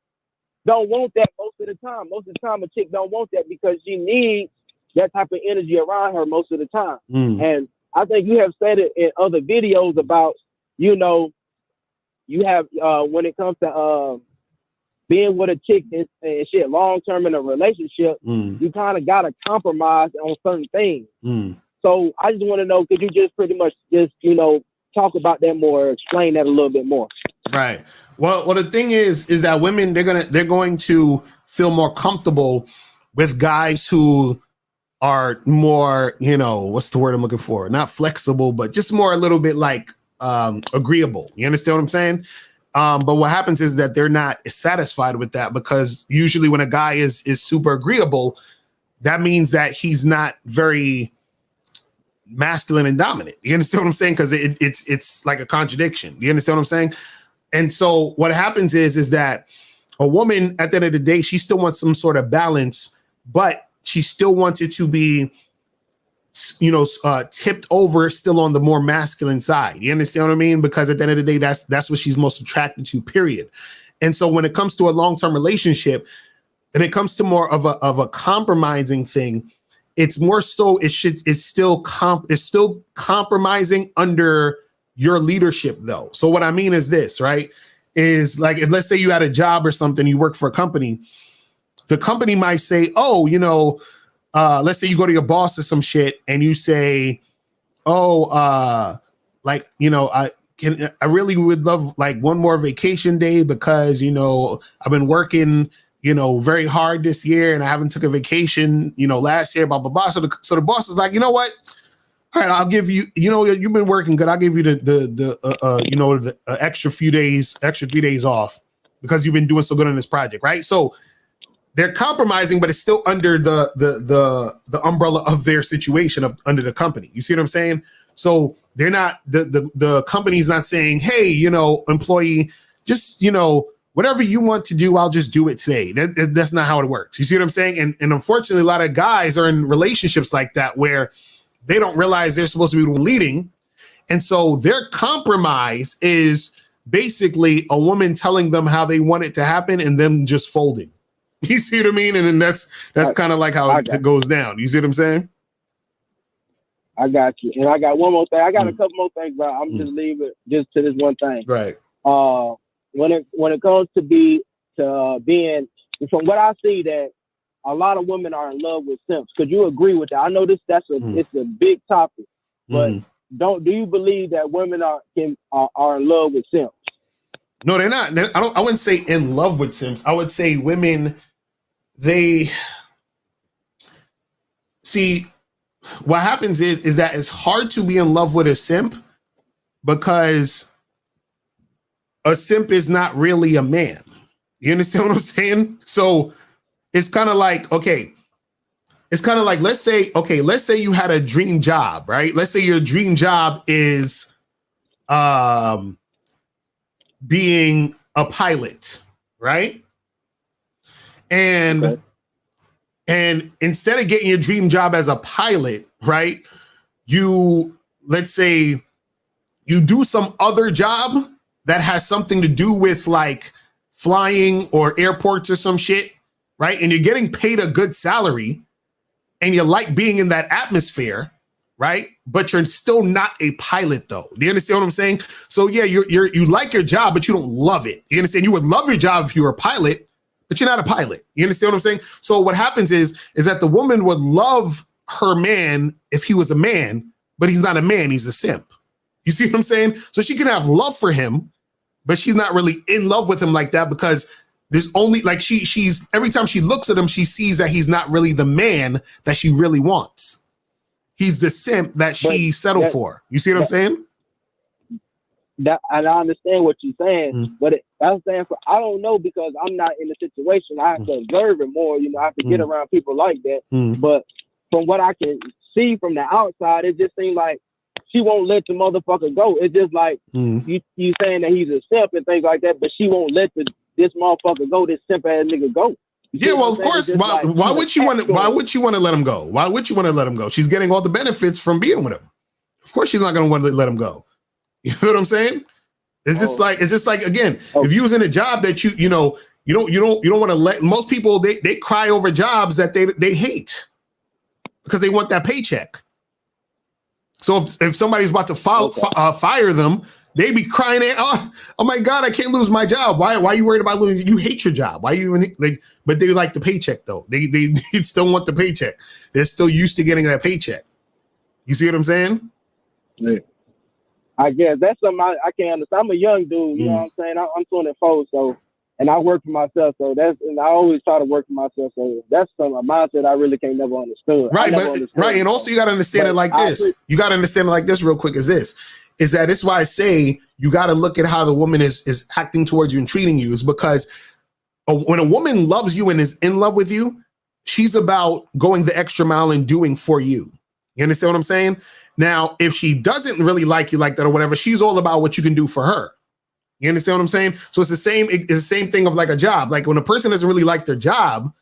don't want that most of the time. Most of the time, a chick don't want that because she needs that type of energy around her most of the time. And I think you have said it in other videos about, you know, you have when it comes to being with a chick and shit long term in a relationship, you kind of gotta compromise on certain things. So I just want to know, could you just pretty much just, you know, talk about that more, explain that a little bit more? Right. Well, the thing is that women, they're going to feel more comfortable with guys who are more, you know, what's the word I'm looking for? Not flexible, but just more a little bit like agreeable. You understand what I'm saying? But what happens is that they're not satisfied with that, because usually when a guy is super agreeable, that means that he's not very masculine and dominant. You understand what I'm saying? Because it's like a contradiction. You understand what I'm saying? And so what happens is that a woman at the end of the day, she still wants some sort of balance, but she still wants it to be, you know, tipped over still on the more masculine side. You understand what I mean? Because at the end of the day, that's what she's most attracted to, period. And so when it comes to a long-term relationship, and it comes to more of a compromising thing, it's more so it's still compromising under your leadership though. So what I mean is this, right? Is like, if, let's say you had a job or something, you work for a company, the company might say, oh, you know, let's say you go to your boss or some shit and you say, oh, like, you know, I really would love like one more vacation day because, you know, I've been working, you know, very hard this year and I haven't took a vacation, you know, last year, blah, blah, blah. So the boss is like, you know what? All right, I'll give you, you know, you've been working good. I'll give you the extra 3 days off because you've been doing so good on this project, right? So they're compromising, but it's still under the umbrella of their situation under the company. You see what I'm saying? So they're not, the company's not saying, hey, you know, employee, just, you know, whatever you want to do, I'll just do it today. That's not how it works. You see what I'm saying? And unfortunately, a lot of guys are in relationships like that where they don't realize they're supposed to be the one leading. And so their compromise is basically a woman telling them how they want it to happen and them just folding. You see what I mean? And then that's kind of like how it goes down. You see what I'm saying? I got you. And I got one more thing. I got a couple more things, but I'm just leave it just to this one thing. Right. When it comes to being, from what I see, that a lot of women are in love with simps. Could you agree with that? I know it's a big topic, but do you believe that women are in love with simps? No, they're not. I wouldn't say in love with simps. I would say women, they see what happens is that it's hard to be in love with a simp because a simp is not really a man. You understand what I'm saying? So it's kind of like, okay, it's kind of like, let's say you had a dream job, right? Let's say your dream job is being a pilot, right? And instead of getting your dream job as a pilot, right, let's say you do some other job that has something to do with like flying or airports or some shit, right? And you're getting paid a good salary and you like being in that atmosphere, right? But you're still not a pilot though. Do you understand what I'm saying? So yeah, you like your job, but you don't love it. You understand? You would love your job if you were a pilot, but you're not a pilot. You understand what I'm saying? So what happens is that the woman would love her man if he was a man, but he's not a man, he's a simp. You see what I'm saying? So she can have love for him, but she's not really in love with him like that because there's only like she's every time she looks at him, she sees that he's not really the man that she really wants. He's the simp that she settled for. You see what I'm saying? That, and I understand what you're saying, but I'm saying I don't know because I'm not in the situation. I have to observe it more. You know, I have to get around people like that. But from what I can see from the outside, it just seems like she won't let the motherfucker go. It's just like you saying that he's a simp and things like that, but she won't let this motherfucker go. This simp ass nigga go. Yeah, well, of course. Why would you want to? Why would you want to let him go? Why would you want to let him go? She's getting all the benefits from being with him. Of course, she's not going to want to let him go. You know what I'm saying? It's just like again, if you was in a job that you don't want to let most people they cry over jobs that they hate because they want that paycheck. So if somebody's about to fire them, they be crying, oh my God, I can't lose my job. Why are you worried about losing? You hate your job. Why are you even like? But they like the paycheck though. They still want the paycheck. They're still used to getting that paycheck. You see what I'm saying? Yeah. I guess that's something I can't understand. I'm a young dude, you know what I'm saying? I'm 24, so and I work for myself, and I always try to work for myself. So that's a mindset I really can't never understood. Right, and also you got to understand it like this. You got to understand it like this real quick. Is that this why I say you got to look at how the woman is acting towards you and treating you is because when a woman loves you and is in love with you, she's about going the extra mile and doing for you. You understand what I'm saying? Now, if she doesn't really like you like that or whatever, she's all about what you can do for her. You understand what I'm saying? So it's the same thing of like a job. Like when a person doesn't really like their job,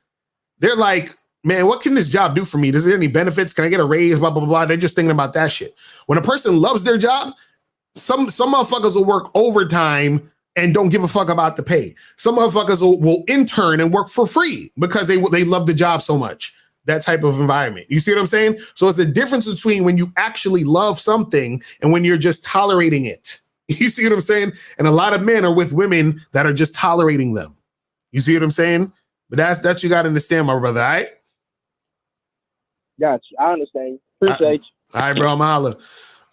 they're like, man, what can this job do for me? Does there any benefits? Can I get a raise? Blah, blah, blah. They're just thinking about that shit. When a person loves their job, some motherfuckers will work overtime and don't give a fuck about the pay. Some motherfuckers will intern and work for free because they love the job so much. That type of environment. You see what I'm saying? So it's the difference between when you actually love something and when you're just tolerating it. You see what I'm saying? And a lot of men are with women that are just tolerating them. You see what I'm saying? But that's you got to understand, my brother, all right? Got you. I understand. Appreciate you. All right, bro, I'm holla.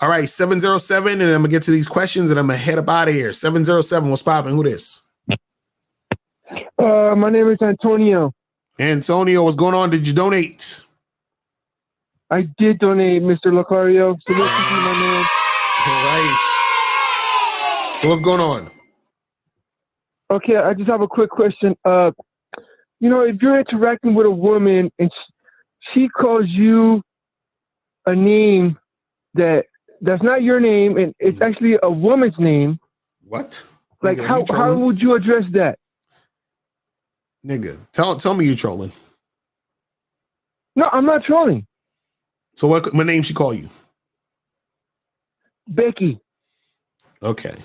All right, 707, and I'm going to get to these questions, and I'm going to head up out of here. 707, what's popping? Who this? My name is Antonio. Antonio, what's going on? Did you donate? I did donate, Mr. Locario. So listen to my man. All right. So what's going on? Okay, I just have a quick question. If you're interacting with a woman and she calls you a name that's not your name and it's actually a woman's name. What? Like how would you address that? Nigga, tell me you trolling. No, I'm not trolling. So what name she call you? Becky. Okay,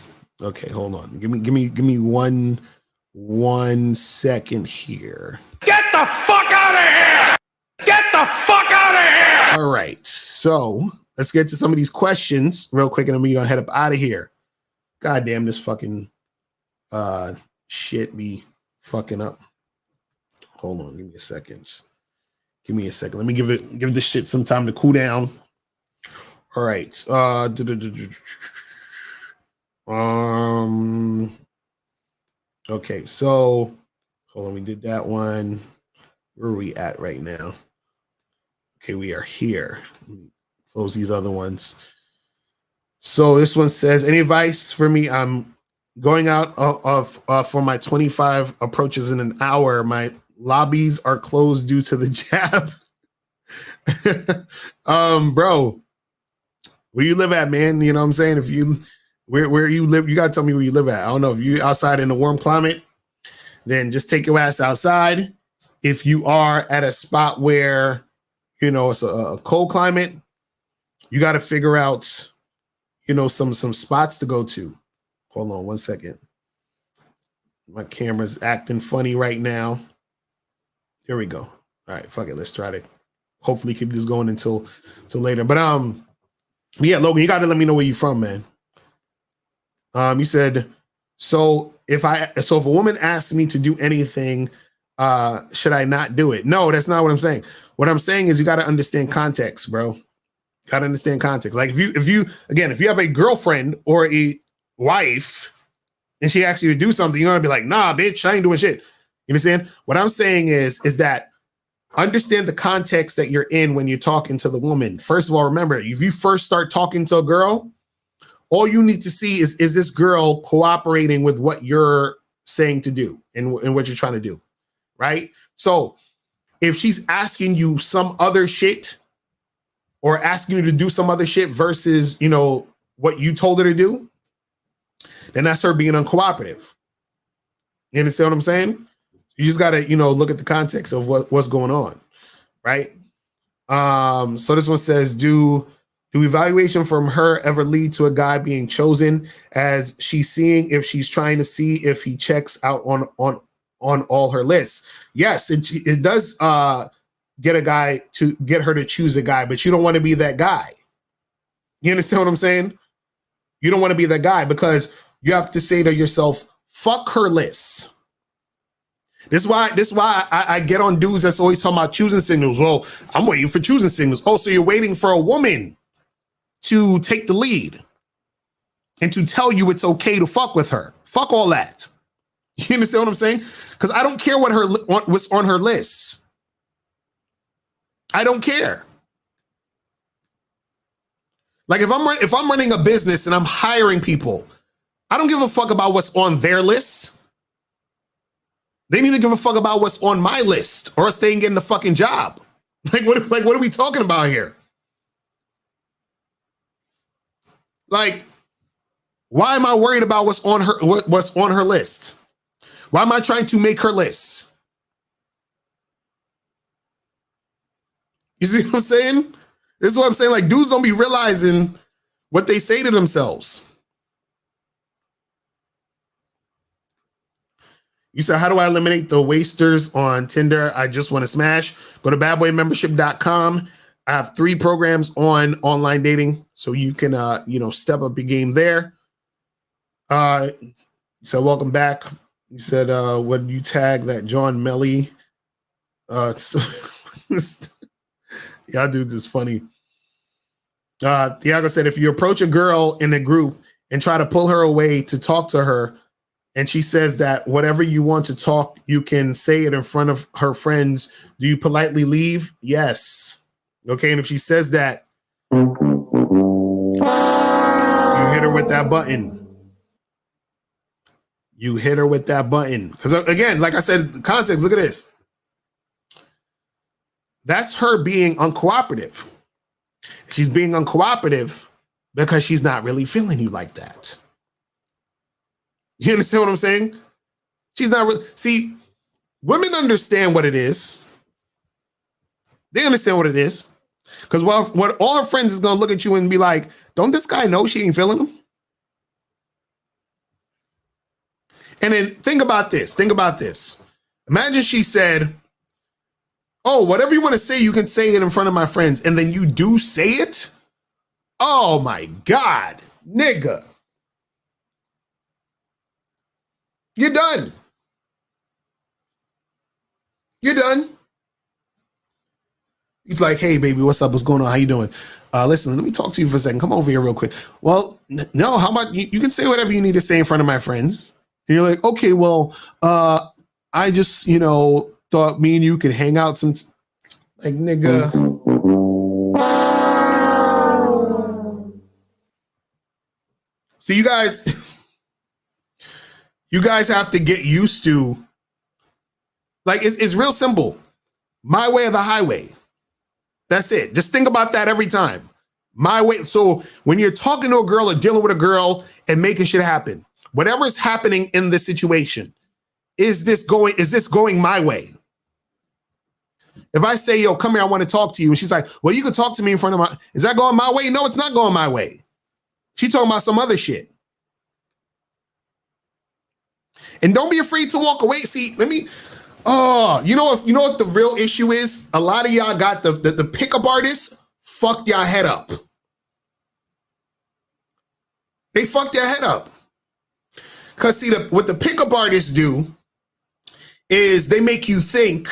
hold on. Give me one second here. Get the fuck out of here! Get the fuck out of here! All right, so let's get to some of these questions real quick, and then we're gonna head up out of here. God damn, this fucking shit be fucking up. Hold on, give me a second. Let me give this shit some time to cool down. All right. Okay, so hold on, we did that one. Where are we at right now? Okay, we are here. Let me close these other ones. So this one says, any advice for me? I'm going out for my 25 approaches in an hour. My lobbies are closed due to the jab. Bro, where you live at, man? You know what I'm saying? If you where you live, you gotta tell me where you live at. I don't know if you outside in a warm climate, then just take your ass outside. If you are at a spot where it's a cold climate, you got to figure out, you know, some spots to go to. Hold on 1 second. My camera's acting funny right now. Here we go. All right, fuck it. Let's try to hopefully keep this going until later. But yeah, Logan, you got to let me know where you from, man. You said, so if a woman asks me to do anything, should I not do it? No, that's not what I'm saying. What I'm saying is you got to understand context, bro. Got to understand context. Like if you have a girlfriend or a wife and she asks you to do something, you're gonna be like, nah, bitch, I ain't doing shit. You understand? What I'm saying is that understand the context that you're in when you're talking to the woman. First of all, remember, if you first start talking to a girl, all you need to see is this girl cooperating with what you're saying to do and what you're trying to do, right? So if she's asking you some other shit or asking you to do some other shit versus, you know, what you told her to do, then that's her being uncooperative. You understand what I'm saying? You just got to, you know, look at the context of what's going on, right? So this one says, do evaluation from her ever lead to a guy being chosen as she's seeing if she's trying to see if he checks out on all her lists? Yes, it does get her to choose a guy, but you don't want to be that guy. You understand what I'm saying? You don't want to be that guy because you have to say to yourself, fuck her list. This is why I get on dudes that's always talking about choosing signals. Well, I'm waiting for choosing signals. Oh, so you're waiting for a woman to take the lead and to tell you it's okay to fuck with her. Fuck all that. You understand what I'm saying? Because I don't care what's on her list. I don't care. Like if I'm running a business and I'm hiring people, I don't give a fuck about what's on their list. They need to give a fuck about what's on my list, or else they ain't getting the fucking job. What are we talking about here? Like, why am I worried about what's on her list? Why am I trying to make her list? You see what I'm saying? This is what I'm saying. Like, dudes don't be realizing what they say to themselves. You said, how do I eliminate the wasters on Tinder? I just want to smash. Go to badboymembership.com. I have 3 programs on online dating, so you can, step up your game there. You said, welcome back. You said, would you tag that John Melly? Y'all dudes is funny. Thiago said, if you approach a girl in a group and try to pull her away to talk to her, and she says that whatever you want to talk, you can say it in front of her friends, do you politely leave? Yes. Okay, and if she says that, you hit her with that button. You hit her with that button. Because again, like I said, context, look at this. That's her being uncooperative. She's being uncooperative because she's not really feeling you like that. You understand what I'm saying? She's not really. See, women understand what it is. They understand what it is. Because what all her friends is going to look at you and be like, don't this guy know she ain't feeling him? And then think about this. Think about this. Imagine she said, oh, whatever you want to say, you can say it in front of my friends. And then you do say it? Oh, my God. Nigga. You're done. You're done. He's like, hey, baby, what's up? What's going on? How you doing? Listen, let me talk to you for a second. Come over here real quick. Well, no, how about you can say whatever you need to say in front of my friends. And you're like, okay, well, I just, thought me and you could hang out some, like, nigga. See, you guys have to get used to, like, it's real simple. My way or the highway. That's it. Just think about that every time. My way. So when you're talking to a girl or dealing with a girl and making shit happen, whatever's happening in this situation, is this going my way? If I say, yo, come here, I want to talk to you. And she's like, well, you can talk to me in front of my, is that going my way? No, it's not going my way. She talking about some other shit. And don't be afraid to walk away. See, you know what the real issue is? A lot of y'all got the pickup artists fucked y'all head up. They fucked their head up. Because see, what the pickup artists do is they make you think,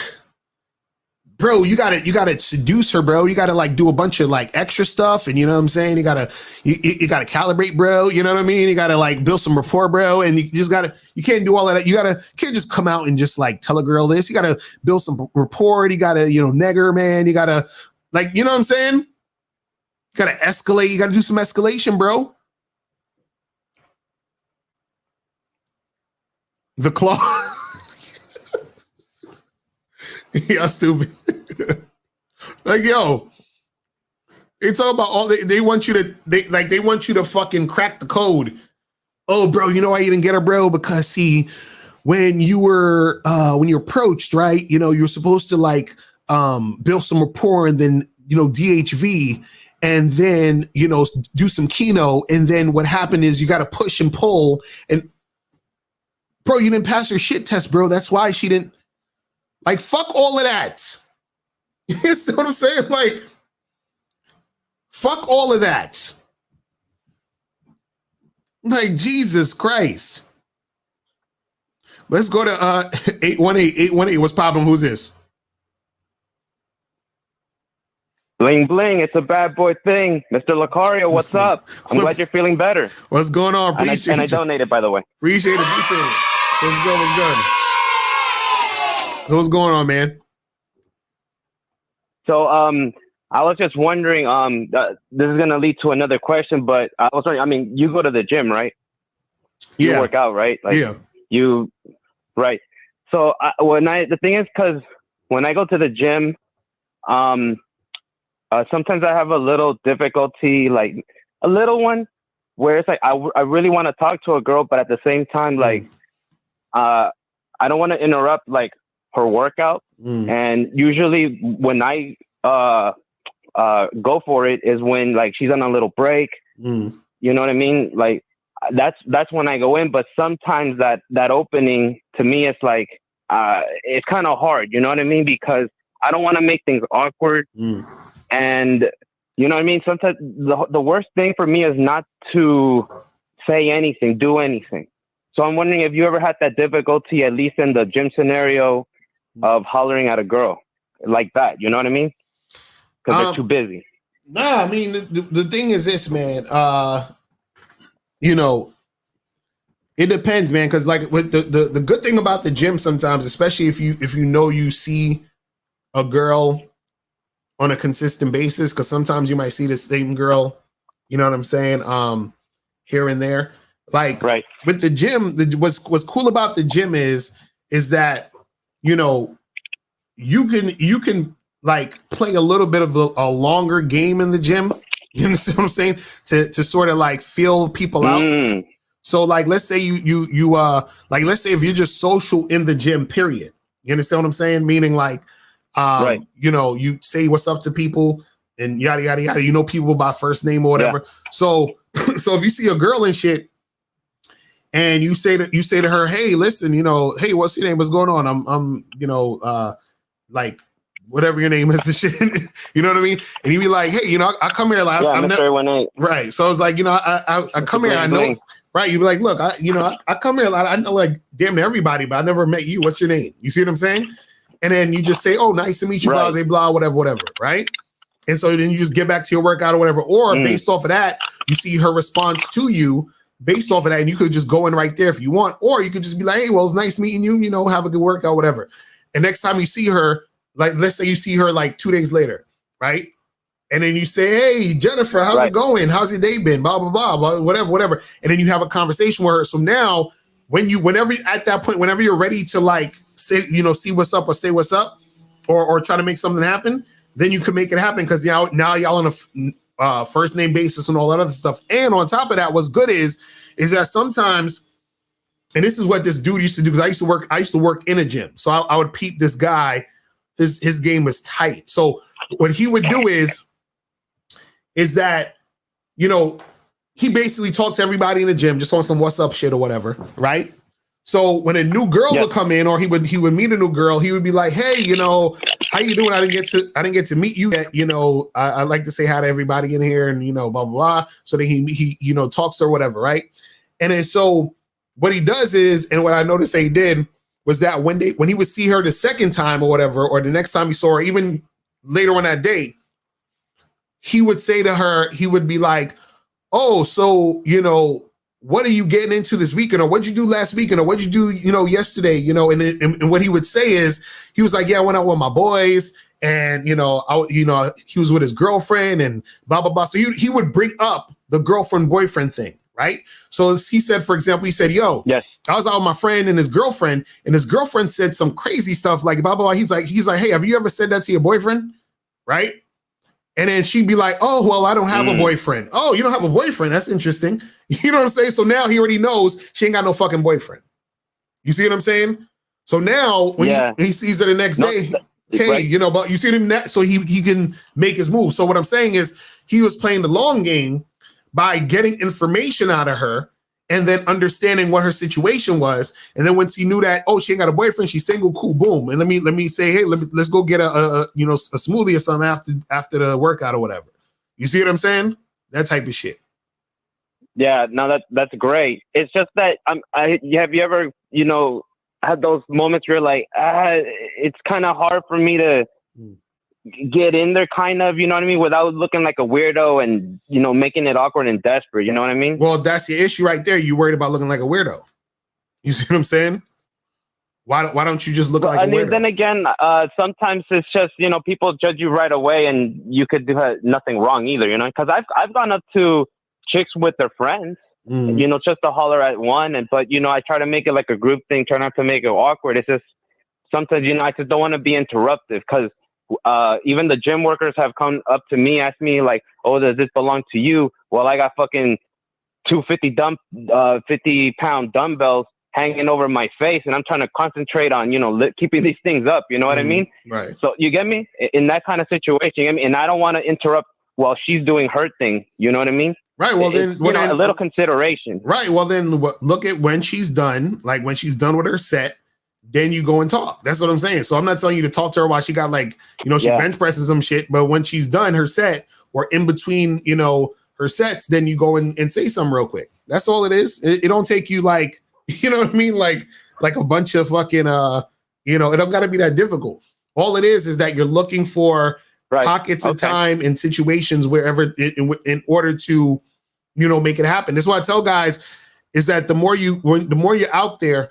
bro, you gotta seduce her, bro. You gotta like do a bunch of like extra stuff, and you know what I'm saying? You gotta calibrate, bro. You know what I mean? You gotta like build some rapport, bro. And you can't do all of that. You can't just come out and just like tell a girl this. You gotta build some rapport. You gotta, neg her, man. You gotta like, you know what I'm saying? You gotta escalate. You gotta do some escalation, bro. The claw. Yeah, stupid. Like, yo, they talk about all they want you to they want you to fucking crack the code. Oh, bro, you know why you didn't get her, bro? Because see, when you approached, right? You're supposed to like build some rapport and then DHV and then do some keno, and then what happened is you got to push and pull, and bro, you didn't pass her shit test, bro. That's why she didn't. Like, fuck all of that. You see what I'm saying? Like, fuck all of that. Like, Jesus Christ. Let's go to 818. What's poppin'? Who's this? Bling bling, it's a bad boy thing. Mr. Locario, what's up? I'm glad you're feeling better. What's going on? And I donated, by the way. Appreciate it. What's good? So what's going on, man? So I was just wondering, this is gonna lead to another question, but I was wondering, I mean, you go to the gym, right? You work out, right? Like, yeah. Right. So the thing is, because when I go to the gym, sometimes I have a little difficulty, like a little one, where it's like I really want to talk to a girl, but at the same time, like I don't want to interrupt like her workout. And usually when I go for it is when like she's on a little break. You know what I mean? Like that's when I go in. But sometimes that opening to me is like it's kind of hard. You know what I mean? Because I don't want to make things awkward. And you know what I mean? Sometimes the worst thing for me is not to say anything, do anything. So I'm wondering if you ever had that difficulty, at least in the gym scenario, of hollering at a girl like that. You know what I mean? Because they're too busy. Nah, I mean, the thing is this, man. It depends, man. Because like with the good thing about the gym sometimes, especially if you see a girl on a consistent basis, because sometimes you might see the same girl, you know what I'm saying, here and there. Like with the gym, what's cool about the gym is that you can like play a little bit of a longer game in the gym. You understand what I'm saying? To sort of like feel people out. So like let's say let's say if you're just social in the gym, period. You understand what I'm saying? Meaning like you say what's up to people and yada yada yada. People by first name or whatever. Yeah. So if you see a girl and shit, and you say to her, hey, listen, hey, what's your name? What's going on? I'm like whatever your name is and shit. You know what I mean? And you be like, hey, I come here like I'm never, right. So it's like, I come here, I know, right? You be like, look, I come here, I know like damn near everybody, but I never met you. What's your name? You see what I'm saying? And then you just say, oh, nice to meet you, blah, blah, whatever, right? And so then you just get back to your workout or whatever. Or based off of that, you see her response to you based off of that, and you could just go in right there if you want. Or you could just be like, hey, well, it's nice meeting you, have a good workout, whatever. And next time you see her, like, let's say you see her like 2 days later, right? And then you say, hey, Jennifer, how's it going? How's your day been? Blah, blah, blah, whatever. And then you have a conversation with her. So now whenever at that point, whenever you're ready to like say, see what's up or say what's up or try to make something happen, then you can make it happen. Cause now y'all on a first name basis and all that other stuff. And on top of that, what's good is that sometimes, and this is what this dude used to do, because I used to work in a gym. So I would peep this guy his game was tight. So what he would do is that, you know, he basically talked to everybody in the gym just on some what's up shit or whatever, right? So when a new girl would come in, or he would meet a new girl, he would be like, "Hey, you know, how you doing? I didn't get to meet you yet. You know, I like to say hi to everybody in here, and you know, blah blah blah." So that he you know talks or whatever, right? And then so what he does is, and what I noticed that he did was that when he would see her the second time or whatever, or the next time he saw her, even later on that day, he would say to her, he would be like, "Oh, so you know, what are you getting into this weekend, or what'd you do last weekend, or what'd you do, you know, yesterday, you know?" And what he would say is, he was like, "Yeah, I went out with my boys, and you know, he was with his girlfriend, and blah blah blah." So he would bring up the girlfriend boyfriend thing, right? So he said, for example, he said, "Yo, yes, I was out with my friend and his girlfriend said some crazy stuff like blah blah blah." He's like, "Hey, have you ever said that to your boyfriend?" Right? And then she'd be like, "Oh, well, I don't have a boyfriend." "Oh, you don't have a boyfriend? That's interesting." You know what I'm saying? So now he already knows she ain't got no fucking boyfriend. You see what I'm saying? So now when he sees her the next day, hey, right, you know, but you see him so he can make his move. So what I'm saying is he was playing the long game by getting information out of her and then understanding what her situation was. And then once he knew that, oh, she ain't got a boyfriend, she's single, cool, boom. And let me say, hey, let's go get a you know, a smoothie or something after the workout or whatever. You see what I'm saying? That type of shit. Yeah, no, that's great. It's just that have you ever, you know, had those moments where you're like, it's kind of hard for me to get in there, kind of, you know what I mean, without looking like a weirdo and, you know, making it awkward and desperate, you know what I mean? Well, that's the issue right there. You worried about looking like a weirdo. You see what I'm saying? Why don't you just look like a weirdo? Then again, sometimes it's just, you know, people judge you right away, and you could do nothing wrong either, you know, because I've gone up to chicks with their friends, you know, just to holler at one, but you know, I try to make it like a group thing, try not to make it awkward. It's just sometimes, you know, I just don't want to be interruptive, because even the gym workers have come up to me, asked me like, "Oh, does this belong to you?" Well, I got fucking 50-pound dumbbells hanging over my face, and I'm trying to concentrate on, you know, keeping these things up, you know what I mean? Right. So you get me in that kind of situation, you get me? And I don't want to interrupt while she's doing her thing, you know what I mean? Right. Well, then, a little consideration. Right. Well, then look at when she's done, like when she's done with her set, then you go and talk. That's what I'm saying. So I'm not telling you to talk to her while she got like, you know, she bench presses some shit, but when she's done her set or in between, you know, her sets, then you go and say something real quick. That's all it is. It don't take you like, you know what I mean? Like a bunch of fucking, you know, it don't got to be that difficult. All it is that you're looking for pockets of time and situations wherever in order to, you know, make it happen. That's why I tell guys is that the more you're out there,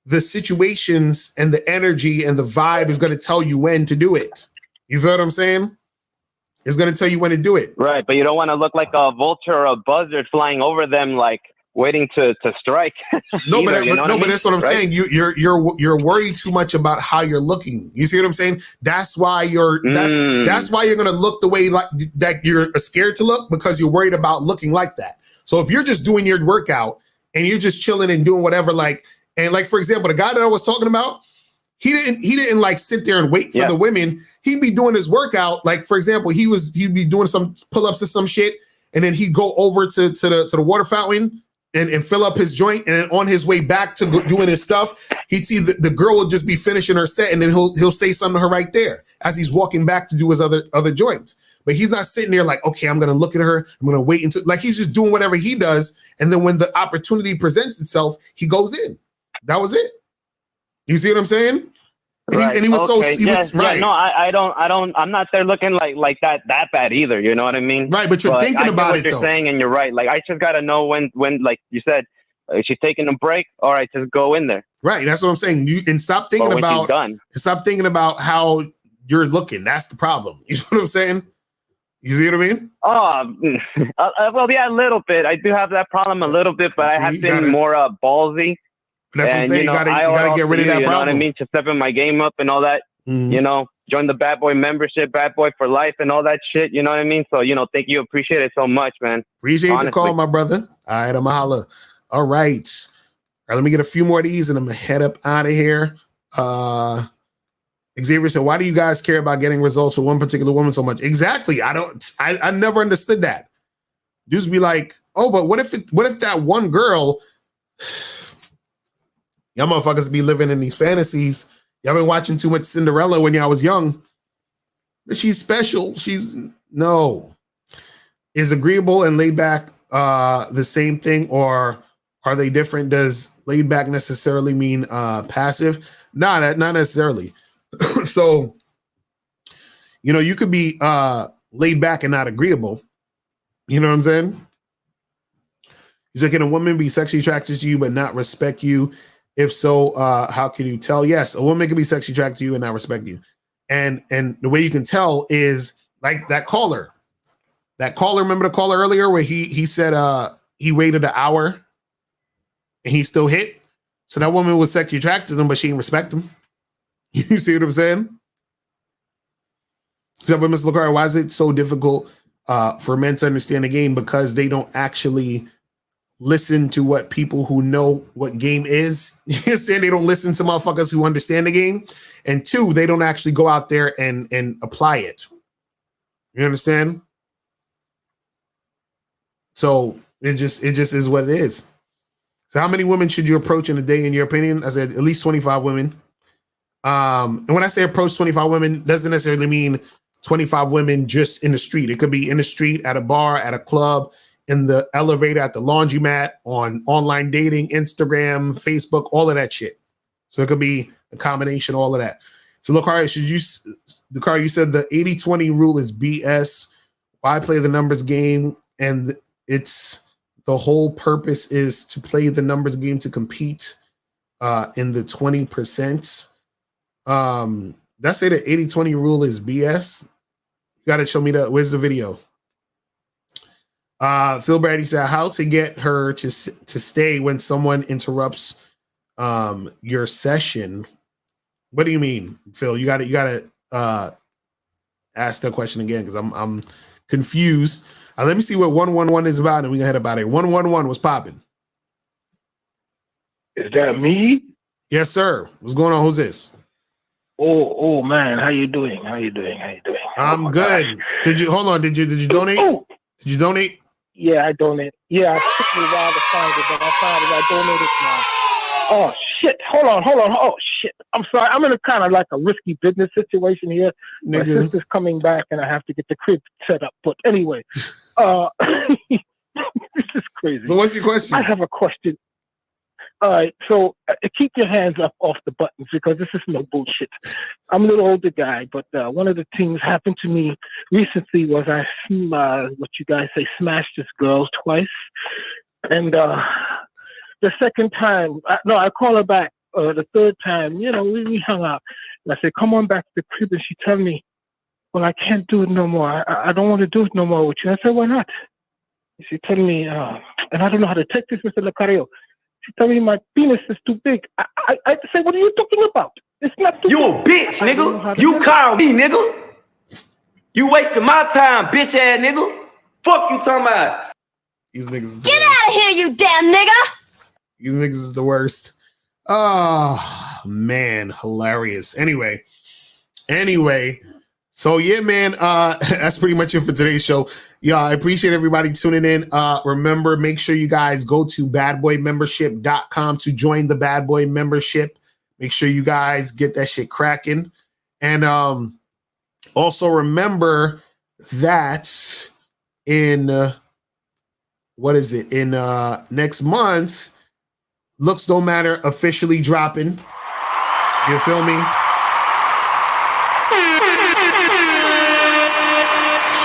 the situations and the energy and the vibe is going to tell you when to do it. You feel what I'm saying? It's going to tell you when to do it. Right. But you don't want to look like a vulture or a buzzard flying over them, like waiting to strike. No, either, but that's what I'm saying. You're worried too much about how you're looking. You see what I'm saying? That's why that's why you're gonna look the way like that you're scared to look, because you're worried about looking like that. So if you're just doing your workout and you're just chilling and doing whatever, like for example, the guy that I was talking about, he didn't like sit there and wait for the women. He'd be doing his workout. Like for example, he'd be doing some pull-ups or some shit, and then he'd go over to the water fountain and fill up his joint, and then on his way back to doing his stuff, he'd see the girl will just be finishing her set, and then he'll say something to her right there as he's walking back to do his other joints. But he's not sitting there like, okay, I'm gonna look at her, I'm gonna wait until, like, he's just doing whatever he does, and then when the opportunity presents itself, he goes in. That was it. You see what I'm saying? And he was right. No, I don't. I'm not there looking like that bad either. You know what I mean? Right, but you're thinking about it. You're saying, and you're right. Like I just gotta know when, like you said, she's taking a break. All right, just go in there. Right, that's what I'm saying. And stop thinking about. And stop thinking about how you're looking. That's the problem. You know what I'm saying? You see what I mean? Well, yeah, a little bit. I do have that problem a little bit, but I have been more ballsy. That's what I'm saying. You gotta get rid of that problem. You know what I mean? To stepping my game up and all that. You know, join the Bad Boy membership, Bad Boy for life, and all that shit. You know what I mean? So, you know, thank you. Appreciate it so much, man. Appreciate the call, my brother. All right, I'm a holla. All right. All right, let me get a few more of these, and I'm gonna head up out of here. Xavier said, why do you guys care about getting results with one particular woman so much? Exactly. I never understood that. Just be like, oh, but what if that one girl, y'all motherfuckers be living in these fantasies. Y'all been watching too much Cinderella when y'all was young. But she's special. No. Is agreeable and laid back the same thing, or are they different? Does laid back necessarily mean passive? Not necessarily. So, you could be laid back and not agreeable. You know what I'm saying? He's like, can a woman be sexually attracted to you but not respect you? If so, how can you tell? Yes, a woman can be sexually attracted to you and not respect you. And the way you can tell is like that caller. Remember the caller earlier where he said he waited an hour and he still hit? So that woman was sexually attracted to him, but she didn't respect him. You see what I'm saying? So, but Mr. Locario, why is it so difficult for men to understand the game? Because they don't actually listen to what people who know what game is. You understand? They don't listen to motherfuckers who understand the game. And two, they don't actually go out there and apply it. You understand? So it just is what it is. So how many women should you approach in a day, in your opinion? I said at least 25 women. And when I say approach 25 women, doesn't necessarily mean 25 women just in the street. It could be in the street, at a bar, at a club, in the elevator, at the laundromat, on online dating, Instagram, Facebook, all of that shit. So it could be a combination, all of that. So Locario, you said the 80-20 rule is BS. Why play the numbers game? And it's the whole purpose is to play the numbers game to compete in the 20%. That's say the 80-20 rule is BS. You got to show me where's the video? Phil Brady said, how to get her to stay when someone interrupts your session. What do you mean, Phil? You got to ask that question again because I'm confused. Let me see what 111 is about, and we can head about it. 111 was popping. Is that me? Yes, sir. What's going on? Who's this? Oh man, how you doing? I'm good. Gosh. Did you donate? Oh. Did you donate? Yeah, I donated. Yeah, it took me a while to find it, but I found it. I donated now. Oh shit! Hold on. Oh shit! I'm sorry. I'm in a kind of like a risky business situation here. My sister's coming back, and I have to get the crib set up. But anyway, this is crazy. So what's your question? I have a question. All right, so keep your hands up off the buttons because this is no bullshit. I'm a little older guy, but one of the things happened to me recently was I, what you guys say, smashed this girl twice. And the second time, I call her back. The third time, we hung out. And I said, come on back to the crib. And she told me, well, I can't do it no more. I don't want to do it no more with you. I said, why not? She told me, and I don't know how to take this, Mr. Locario. She told me my penis is too big. I said, what are you talking about? It's not too big. You a bitch, nigga. You call me, nigga. You wasting my time, bitch ass nigga. Fuck you talking about. These niggas. Get out of here, you damn nigga. These niggas is the worst. Oh, man. Hilarious. Anyway. So, yeah, man. That's pretty much it for today's show. Yeah, I appreciate everybody tuning in. Remember, make sure you guys go to badboymembership.com to join the Bad Boy membership. Make sure you guys get that shit cracking. And also remember that in, next month, Looks Don't Matter officially dropping. You feel me?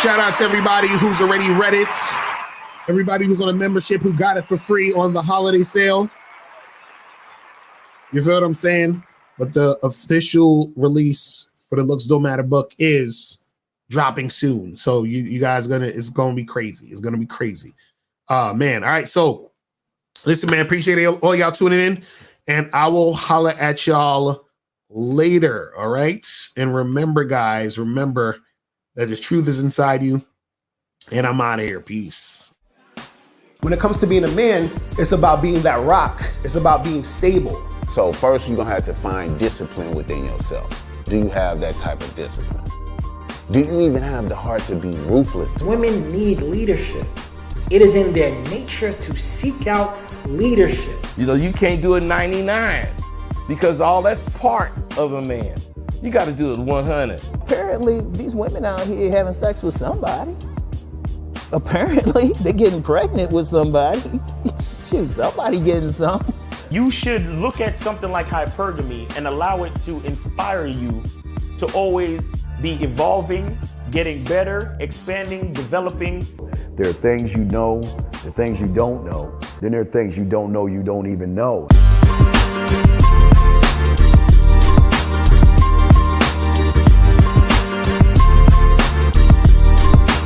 Shout out to everybody who's already read it. Everybody who's on a membership who got it for free on the holiday sale. You feel what I'm saying? But the official release for the Looks Don't Matter book is dropping soon. So you guys it's gonna be crazy. It's gonna be crazy. Man. All right. So listen, man, appreciate all y'all tuning in. And I will holler at y'all later. All right. And remember, guys, that the truth is inside you. And I'm out of here. Peace. When it comes to being a man, it's about being that rock. It's about being stable. So first, you're going to have to find discipline within yourself. Do you have that type of discipline? Do you even have the heart to be ruthless? Women need leadership. It is in their nature to seek out leadership. You know, you can't do it 99 because all that's part of a man. You got to do it 100. Apparently, these women out here having sex with somebody. Apparently, they're getting pregnant with somebody. Shoot, somebody getting some. You should look at something like hypergamy and allow it to inspire you to always be evolving, getting better, expanding, developing. There are things you know, there are things you don't know. Then there are things you don't know you don't even know.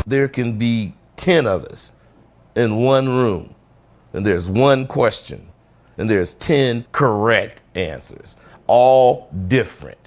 There can be 10 of us in one room, and there's one question, and there's 10 correct answers, all different.